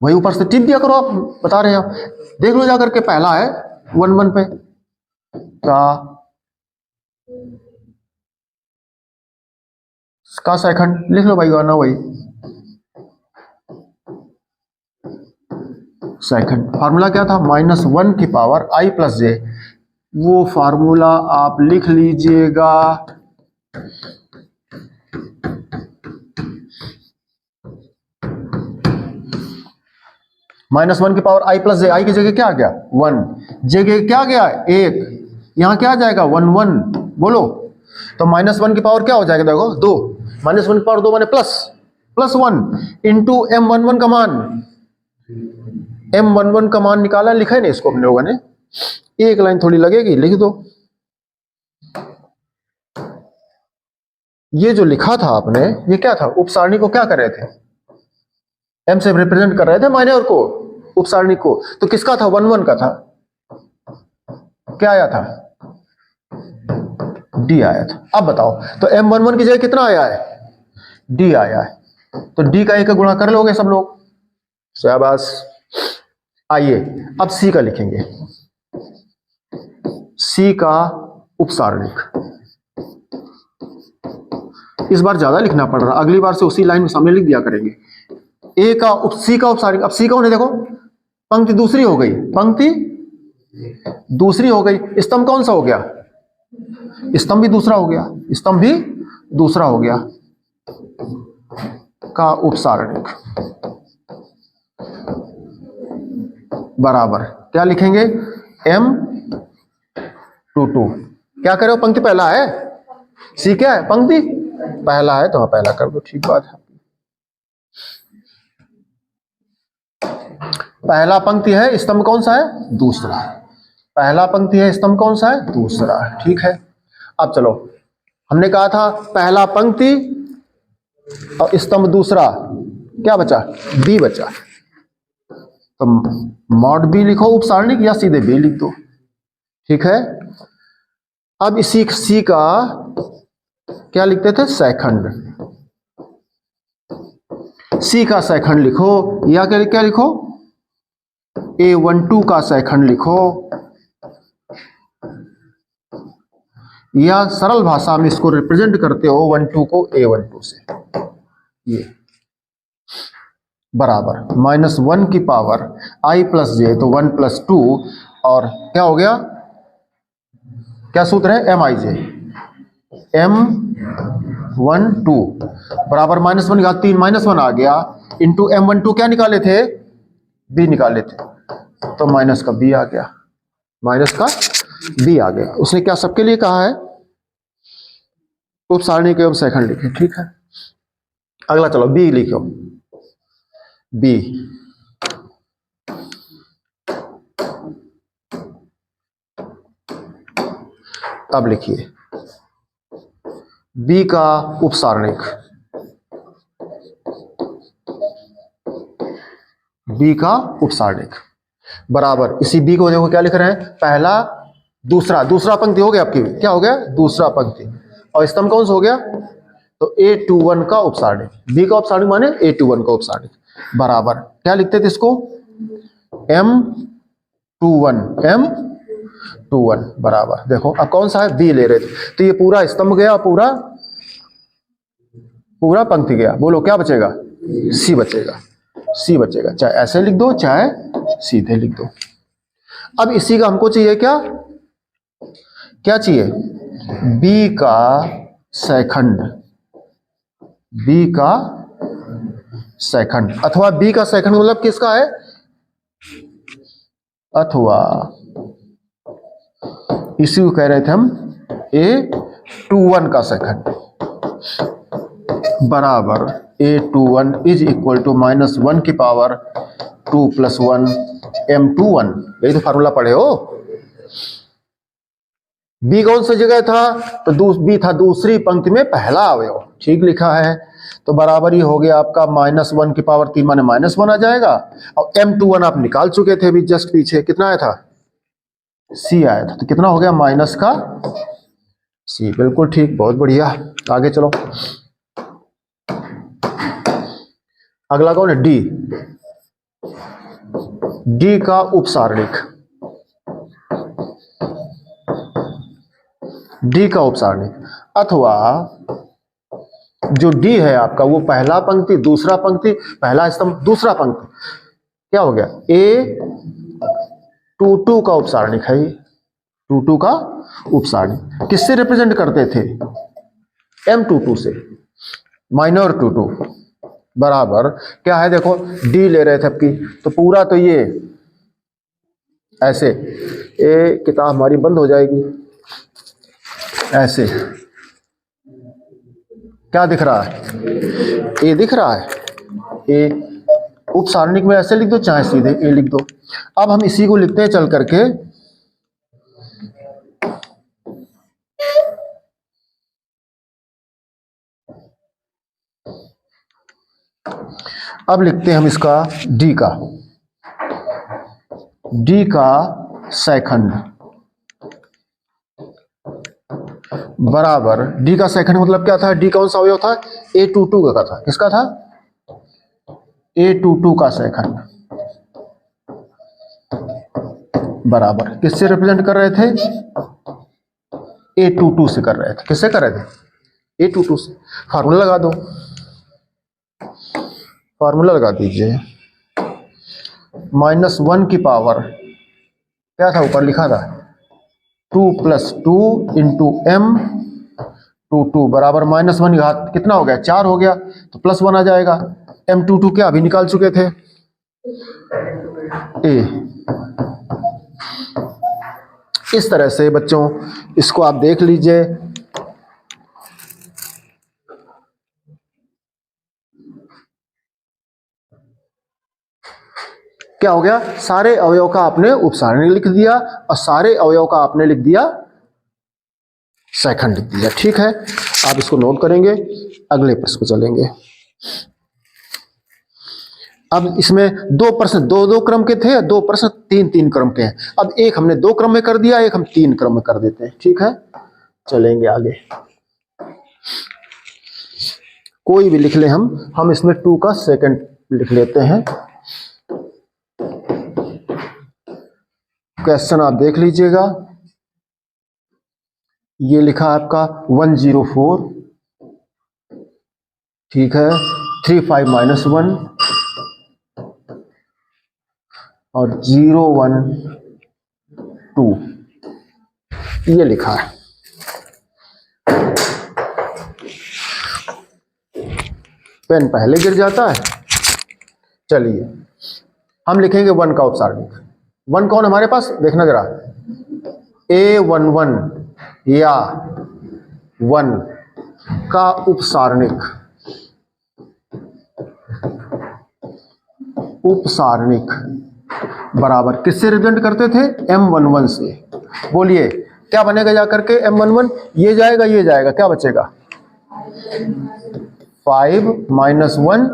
वही ऊपर से टिप दिया करो, आप बता रहे हैं, देख लो जाकर के। पहला है 1 पे का सेकंड लिख लो भाई, गाना वही सेकंड। फार्मूला क्या था? -1 की पावर i प्लस जे। वो फार्मूला आप लिख लीजिएगा। -1 की पावर i प्लस जे, आई की जगह क्या आ गया? 1, जगह क्या गया? 1। यहां क्या आ जाएगा? 1 बोलो। तो -1 की पावर क्या हो जाएगा? देखो 2, -1 की पावर 2 माने +1 इंटू M11 का मान। M11 का मान निकाला, लिखा है नहीं इसको हम लोगों ने, एक लाइन थोड़ी लगेगी, लिख दो। ये जो लिखा था आपने, ये क्या था? उप सारणी को क्या कर रहे थे? M से रिप्रेजेंट कर रहे थे माइनर को, उप सारणी को। तो किसका था? 1 का था। क्या आया था? D आया था। अब बताओ, तो M11 की जगह कितना आया है? D आया है। तो D का एक गुणा कर लोगे सब लोग, शाबाश। आइए अब C का लिखेंगे। सी का उपसारणिक। इस बार ज्यादा लिखना पड़ रहा, अगली बार से उसी लाइन में सामने लिख दिया करेंगे। ए का सी का उपसारणिक। अब सी का होने देखो, पंक्ति दूसरी हो गई, पंक्ति दूसरी हो गई, स्तंभ कौन सा हो गया? स्तंभ भी दूसरा हो गया, स्तंभ भी दूसरा हो गया। का उपसारणिक बराबर क्या लिखेंगे? M22। क्या करो, पंक्ति पहला है, सी क्या है? पंक्ति पहला है, तो हाँ पहला कर दो, ठीक बात है। पहला पंक्ति है, स्तंभ कौन सा है? दूसरा। पहला पंक्ति है, स्तंभ कौन सा है? दूसरा। ठीक है, अब चलो, हमने कहा था पहला पंक्ति और स्तंभ दूसरा, क्या बचा? बी बचा। तो मॉड बी लिखो उपसारणिक, या सीधे बी लिख दो। ठीक है, अब इसी सी का क्या लिखते थे? सेखंड। सी का सेखंड लिखो, या क्या लिखो? A12 का सेखंड लिखो, या सरल भाषा में इसको रिप्रेजेंट करते हो 12 को A12 से, ये बराबर -1 की पावर i प्लस जे, तो 1 + 2, और क्या हो गया? क्या सूत्र है? MIJ। M12 बराबर -1 का 3 -1 आ गया, इंटू M12 क्या निकाले थे? B निकाले थे, तो माइनस का B आ गया, माइनस का B आ गया। उसने क्या सबके लिए कहा है? उपसारणिक एवं सेखंड लिखे। ठीक है, अगला चलो B लिखो। B अब लिखिए B का उपसारणिक। B का उपसारणिक बराबर, इसी B को देखो क्या लिख रहे हैं? पहला दूसरा, दूसरा पंक्ति हो गया आपकी, क्या हो गया? दूसरा पंक्ति, और स्तंभ कौन सा हो गया? तो A21 का उपसारणिक। B का उपसारणिक माने A21 का उपसारणिक, बराबर क्या लिखते थे इसको? M21 बराबर, देखो अब कौन सा है? B ले रहे थे, तो ये पूरा स्तंभ गया, पूरा पंक्ति गया। बोलो क्या बचेगा? C बचेगा, C बचेगा। चाहे ऐसे लिख दो, चाहे सीधे लिख दो। अब इसी का हमको चाहिए क्या? क्या चाहिए? B का सेखंड। B का सेखंड, अथवा B का सेखंड मतलब किसका है? अथवा इसी को कह रहे थे हम A21 का सेखंड, बराबर A21 इज इक्वल टू -1 की पावर 2 + 1 M21। यही तो फार्मूला पढ़े हो। B कौन सी जगह था? तो B था दूसरी पंक्ति में पहला अवयव, ठीक लिखा है। तो बराबर ही हो गया आपका -1 की पावर 3 माने -1 आ जाएगा, और M21 आप निकाल चुके थे अभी जस्ट पीछे, कितना आया था? C आया था, तो कितना हो गया? माइनस का C। बिल्कुल ठीक, बहुत बढ़िया। आगे चलो, अगला कौन है? D। D का उपसारणिक। D का उपसारणिक, अथवा जो D है आपका, वो पहला पंक्ति, दूसरा पंक्ति, पहला स्तंभ, दूसरा पंक्ति, क्या हो गया? A22 का उपसारणिक है ये। 22 का उपसारणिक किससे रिप्रेजेंट करते थे? M22 से, माइनर 22 बराबर क्या है? देखो D ले रहे थे आपकी, तो पूरा तो ये ऐसे, ये किताब हमारी बंद हो जाएगी, ऐसे क्या दिख रहा है? A दिख रहा है, A उपसारणिक में ऐसे लिख दो, चाहे सीधे A लिख दो। अब हम इसी को लिखते हैं चल करके, अब लिखते हैं हम इसका D का सेखंड, बराबर D का सेखंड मतलब क्या था? D कौन सा अवयव था? A22 का था। किसका था? A22 का सेखंड, बराबर किससे रिप्रेजेंट कर रहे थे? A22 से कर रहे थे। किससे कर रहे थे? A22 से। फार्मूला लगा दो, फार्मूला लगा दीजिए। -1 की पावर क्या था ऊपर लिखा था? 2 + 2 इंटू M22 बराबर -1 घात कितना हो गया? 4 हो गया, तो +1 आ जाएगा। M22 क्या अभी निकाल चुके थे? A। इस तरह से बच्चों इसको आप देख लीजिए। क्या हो गया? सारे अवयव का आपने उपसारणिक लिख दिया और सारे अवयव का आपने लिख दिया सेकंड लिख दिया। ठीक है, आप इसको नोट करेंगे, अगले प्रश्न को चलेंगे। अब इसमें 2 प्रश्न 2-2 क्रम के थे, 2 प्रश्न 3-3 क्रम के हैं। अब एक हमने 2 क्रम में कर दिया, एक हम 3 क्रम में कर देते हैं। ठीक है, चलेंगे आगे। कोई भी लिख ले, हम इसमें 2 का सेकंड लिख लेते हैं। क्वेश्चन आप देख लीजिएगा, ये लिखा है आपका 104। ठीक है, 3 5 -1 और 0 1 2 ये लिखा है। पेन पहले गिर जाता है। चलिए हम लिखेंगे 1 का उपसारणिक। 1 कौन हमारे पास? देखना जरा, A11 या 1 का उपसारणिक। उपसारणिक बराबर किससे रिप्रेजेंट करते थे? M11 से। बोलिए क्या बनेगा जाकर के? M11 ये जाएगा, ये जाएगा, क्या बचेगा? 5 - 1।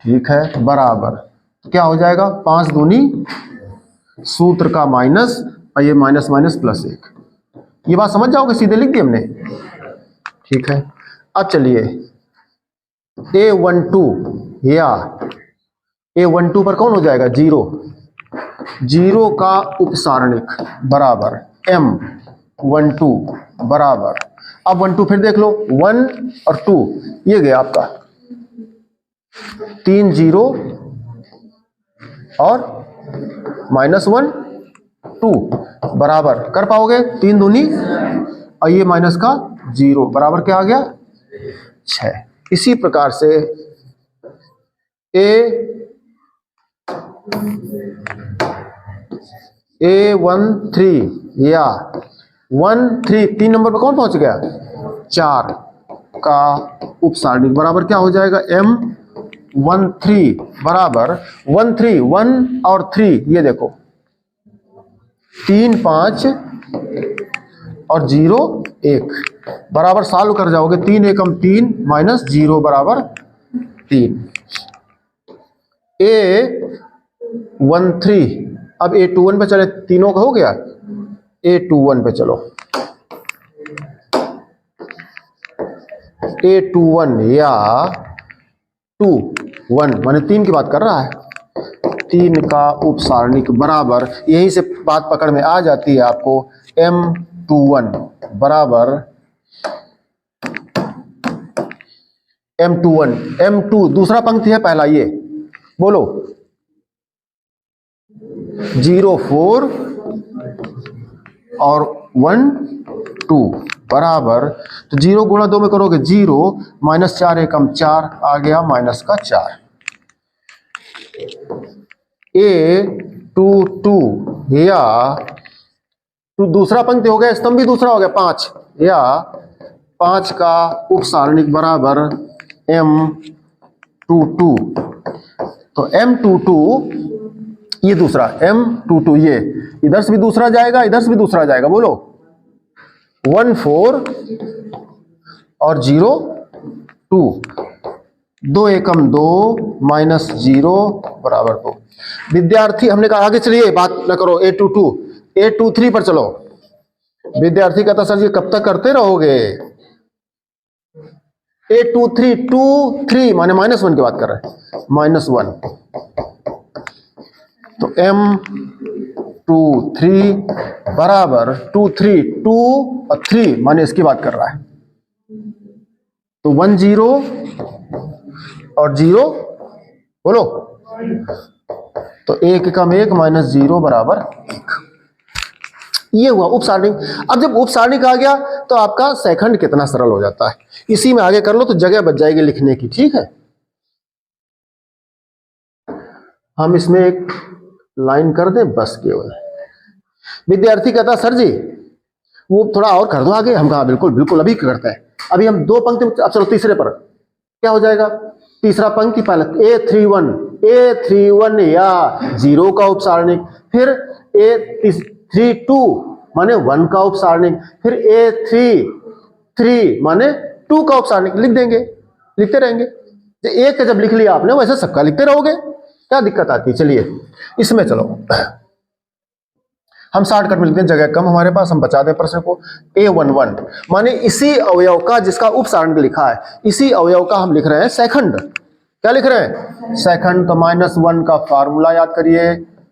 ठीक है, बराबर क्या हो जाएगा? 5 दूनी सूत्र का माइनस और ये माइनस माइनस +1। ये बात समझ जाओगे, सीधे लिख दी हमने। ठीक है, अब चलिए A12 या A12 पर कौन हो जाएगा? 0। 0 का उपसारणिक बराबर M12 बराबर, अब 1 2 फिर देख लो, 1 और 2 ये गया आपका 3 0 और -1 2 बराबर कर पाओगे? 3 दूनी और ये माइनस का 0 बराबर क्या आ गया? 6। इसी प्रकार से A13 या 13 3 नंबर पर कौन पहुंच गया? 4 का उपसारणिक बराबर क्या हो जाएगा? M13 बराबर 13 1 और 3 ये देखो 3 5 और 0 1 बराबर सॉल्व कर जाओगे। 3 एकम 3 माइनस 0 बराबर 3। A13 अब A21 पे चले, तीनों का हो गया। A21 पे चलो, A21 या 2 1 माने 3 की बात कर रहा है। 3 का उपसारणिक बराबर, यहीं से बात पकड़ में आ जाती है आपको, M21 बराबर M21 M2 दूसरा पंक्ति है, पहला ये बोलो 0 4 और 1 2 बराबर, तो 0 गुणा 2 में करोगे 0 माइनस 4 एकम 4 आ गया माइनस का 4। A22 या तो दूसरा पंक्ति हो गया, स्तंभ भी दूसरा हो गया 5 या 5 का उपसारणिक बराबर M22। तो M22 ये दूसरा M22 ये इधर से भी दूसरा जाएगा, इधर से भी दूसरा जाएगा। बोलो 1 4 और 0 2 2 एकम 2 माइनस 0 बराबर 2। विद्यार्थी हमने कहा आगे चलिए, बात न करो। A22 A23 पर चलो। विद्यार्थी कहता सर जी कब तक करते रहोगे? A23 2 3 माने -1 की बात कर रहे हैं, -1। तो M 2 3 बराबर 2 3 2 और 3 माने इसकी बात कर रहा है, तो 1 0 और 0 बोलो, तो 1 कम 1 माइनस 0 बराबर 1। ये हुआ उप सारणिक। अब जब उप सारणिक आ गया तो आपका सेकंड कितना सरल हो जाता है, इसी में आगे कर लो तो जगह बच जाएगी लिखने की। ठीक है, हम इसमें एक लाइन कर दें बस केवल। विद्यार्थी कहता सर जी वो थोड़ा और कर दो आगे। हम कहा बिल्कुल बिल्कुल अभी करते हैं। अभी हम 2 पंक्ति, अब चलो तीसरे पर क्या हो जाएगा। तीसरा पंक्ति पहले A31 या 0 का उपसारणिक, फिर A32 माने 1 का उपसारणिक, फिर A33 माने 2 का उपसारणिक लिख देंगे, लिखते रहेंगे। तो एक का जब लिख लिया आपने वैसे सबका लिखते रहोगे, क्या दिक्कत आती है। चलिए इसमें चलो हम शॉर्टकट में लिखते हैं, जगह कम हमारे पास, हम बचा दें प्रश्न को। A11 माने इसी अवयव का जिसका उपसारणिक लिखा है, इसी अवयव का हम लिख रहे हैं सेकंड। क्या लिख रहे हैं, सेकंड। तो -1 का फार्मूला याद करिए,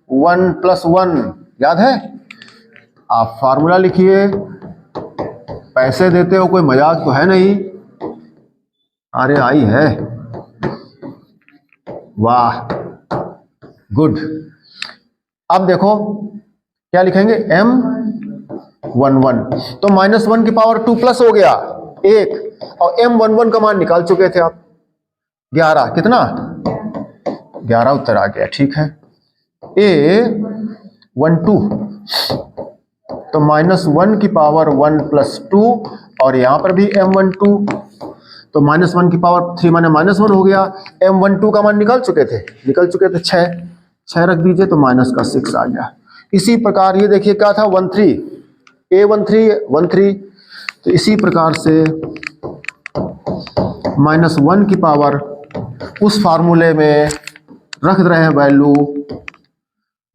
1 + 1 याद है। आप फार्मूला लिखिए, पैसे देते हो, कोई मजाक तो है नहीं। अरे आई है, वाह गुड। अब देखो क्या लिखेंगे, M11 तो -1 की पावर 2 प्लस हो गया 1, और M11 का मान निकाल चुके थे आप 11, कितना 11 उत्तर आ गया। ठीक है, A12 तो -1 की पावर 1 + 2, और यहां पर भी M12 तो -1 की पावर 3 माने -1 हो गया। M12 का मान निकाल चुके थे 6 रख दीजिए तो माइनस का 6 आ गया। इसी प्रकार ये देखिए क्या था 13 A13 तो इसी प्रकार से -1 की पावर उस फार्मूले में रख रहे हैं वैल्यू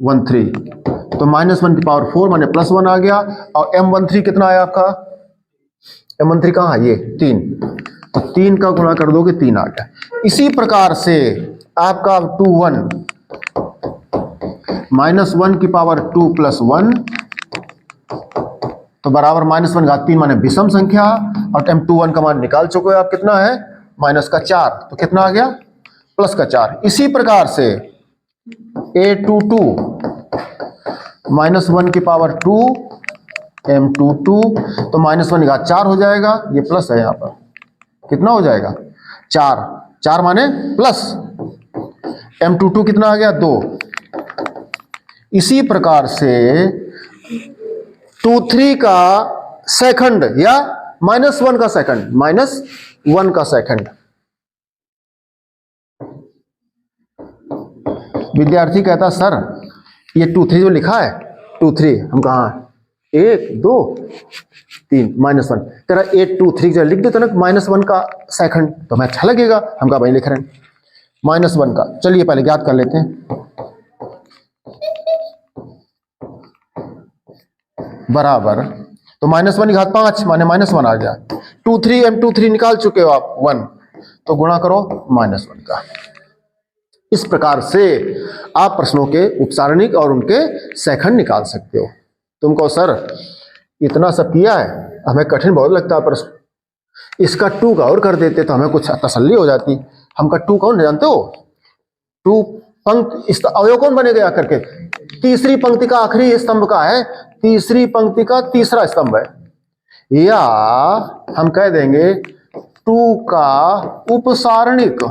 13, तो -1 की पावर 4 माने +1 आ गया। और M13 कितना आया आपका, M13 कहाँ है, ये 3, तो 3 का गुणा कर दोगे 3 आ गया। इसी प्रकार से आपका 21 -1 की पावर 2 + 1 तो बराबर -1 घात 3 माने विषम संख्या, और M21 का मान निकाल चुके हो आप, कितना है -4, तो कितना आ गया +4। इसी प्रकार से A22 -1 की पावर 2 M22 तो -1 घात 4 हो जाएगा, ये प्लस है यहाँ पर, कितना हो जाएगा 4 माने प्लस, M22 कितना आ गया 2। इसी प्रकार से 23 का सेकंड या -1 का सेकंड, -1 का सेकंड। विद्यार्थी कहता सर ये 23 जो लिखा है 23 हम कहा 1 2 3 -1 तेरा 823 जो लिख देते ना -1 का सेकंड तो हमें अच्छा लगेगा, हम कहा भाई लिख रहे हैं -1 का। चलिए पहले याद कर लेते हैं, बराबर तो -1 घात 5 माने -1 आ गया। 23 M23 निकाल चुके हो आप 1, तो गुणा करो -1 का। इस प्रकार से आप प्रश्नों के उपसारणिक और उनके सेकंड निकाल सकते हो। तुमको सर इतना सब किया है, हमें कठिन बहुत लगता है प्रश्न, इसका 2 का और कर देते तो हमें कुछ तसल्ली हो जाती। हमका 2 कौन जानते हो, 2 पंक्ति इस अवयव कौन बनेगा करके, तीसरी पंक्ति का आखिरी स्तंभ का है, तीसरी पंक्ति का तीसरा स्तंभ है, या हम कह देंगे 2 का उपसारणिक।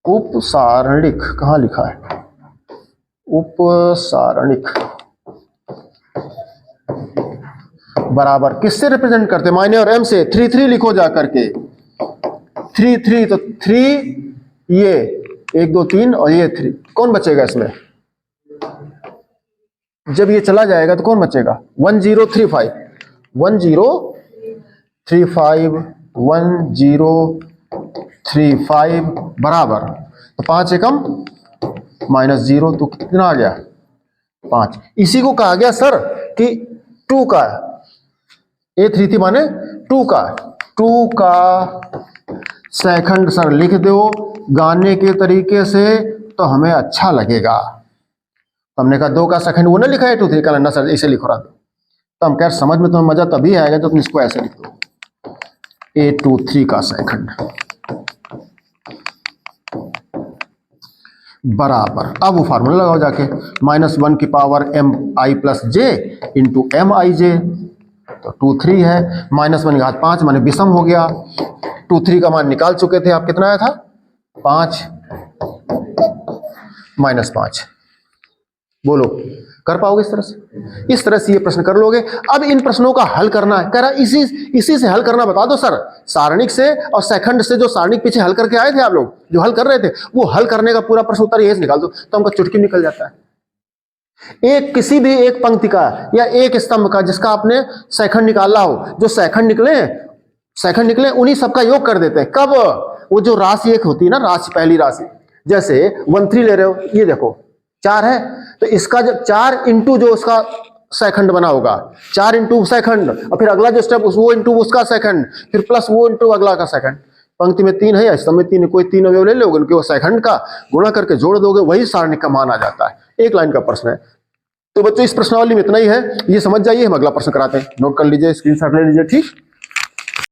उपसारणिक कहां लिखा है, उपसारणिक बराबर किससे रिप्रेजेंट करते हैं, माइने और एम से। 3 3 लिखो जा करके, 3 3 तो 3 ये 1 2 3 और ये 3 कौन बचेगा इसमें, जब ये चला जाएगा तो कौन बचेगा 1035 1035 1035 बराबर तो 5 एकम -0 तो कितना आ गया 5। इसी को कहा गया सर कि 2 का A33 माने 2 का सेकंड सर लिख दो गाने के तरीके से तो हमें अच्छा लगेगा। तो हमने कहा 2 का सेकंड वो ना लिखा है 2 3 का, ना सर ऐसे लिखो रहा। तो हम कह समझ में तुम्हें मजा तभी आएगा जब तुम इसको ऐसे लिख दो, 823 का सेकंड बराबर, अब वो फार्मूला लगाओ जाके, -1 की power mi plus J into mij, तो 23 है, -1 की घात 5 माने विषम हो गया। 23 का मान निकाल चुके थे आप, कितना आया था 5 -5। बोलो कर पाओगे इस तरह से? इस तरह से ये प्रश्न कर लोगे। अब इन प्रश्नों का हल करना है, कह रहा इसी से हल करना बता दो सर, सारणिक से और सेकंड से, जो सारणिक पीछे हल करके आए थे आप लोग जो हल कर रहे थे, वो हल करने का पूरा प्रश्न उत्तर यही से निकाल दो, तो हमका चुटकी निकल जाता है। एक किसी भी एक पंक्ति का या एक स्तंभ का जिसका आपने सेकंड निकाला हो, जो सेकंड निकले उन्हीं सबका योग कर देते हैं। कब? वो जो राशि एक होती है ना, राशि, पहली राशि, जैसे 13 ले रहे हो, ये देखो 4 है, तो इसका जब 4 इंटू जो उसका सेकंड बना होगा, 4 इंटू सेकंड, और फिर अगला जो स्टेप वो इंटू उसका सेकंड, फिर प्लस वो इंटू अगला का सेकंड। पंक्ति में 3 है या स्तंभ में 3 है, कोई 3 अवयव ले लोगे, उनके वो सेकंड का गुणा करके जोड़ दोगे, वही सारणिक का मान आ जाता है। एक लाइन का प्रश्न है। तो बच्चों इस प्रश्नावली में इतना ही है, ये समझ जाइए। हम अगला प्रश्न कराते हैं, नोट कर लीजिए, स्क्रीनशॉट ले लीजिए, ठीक।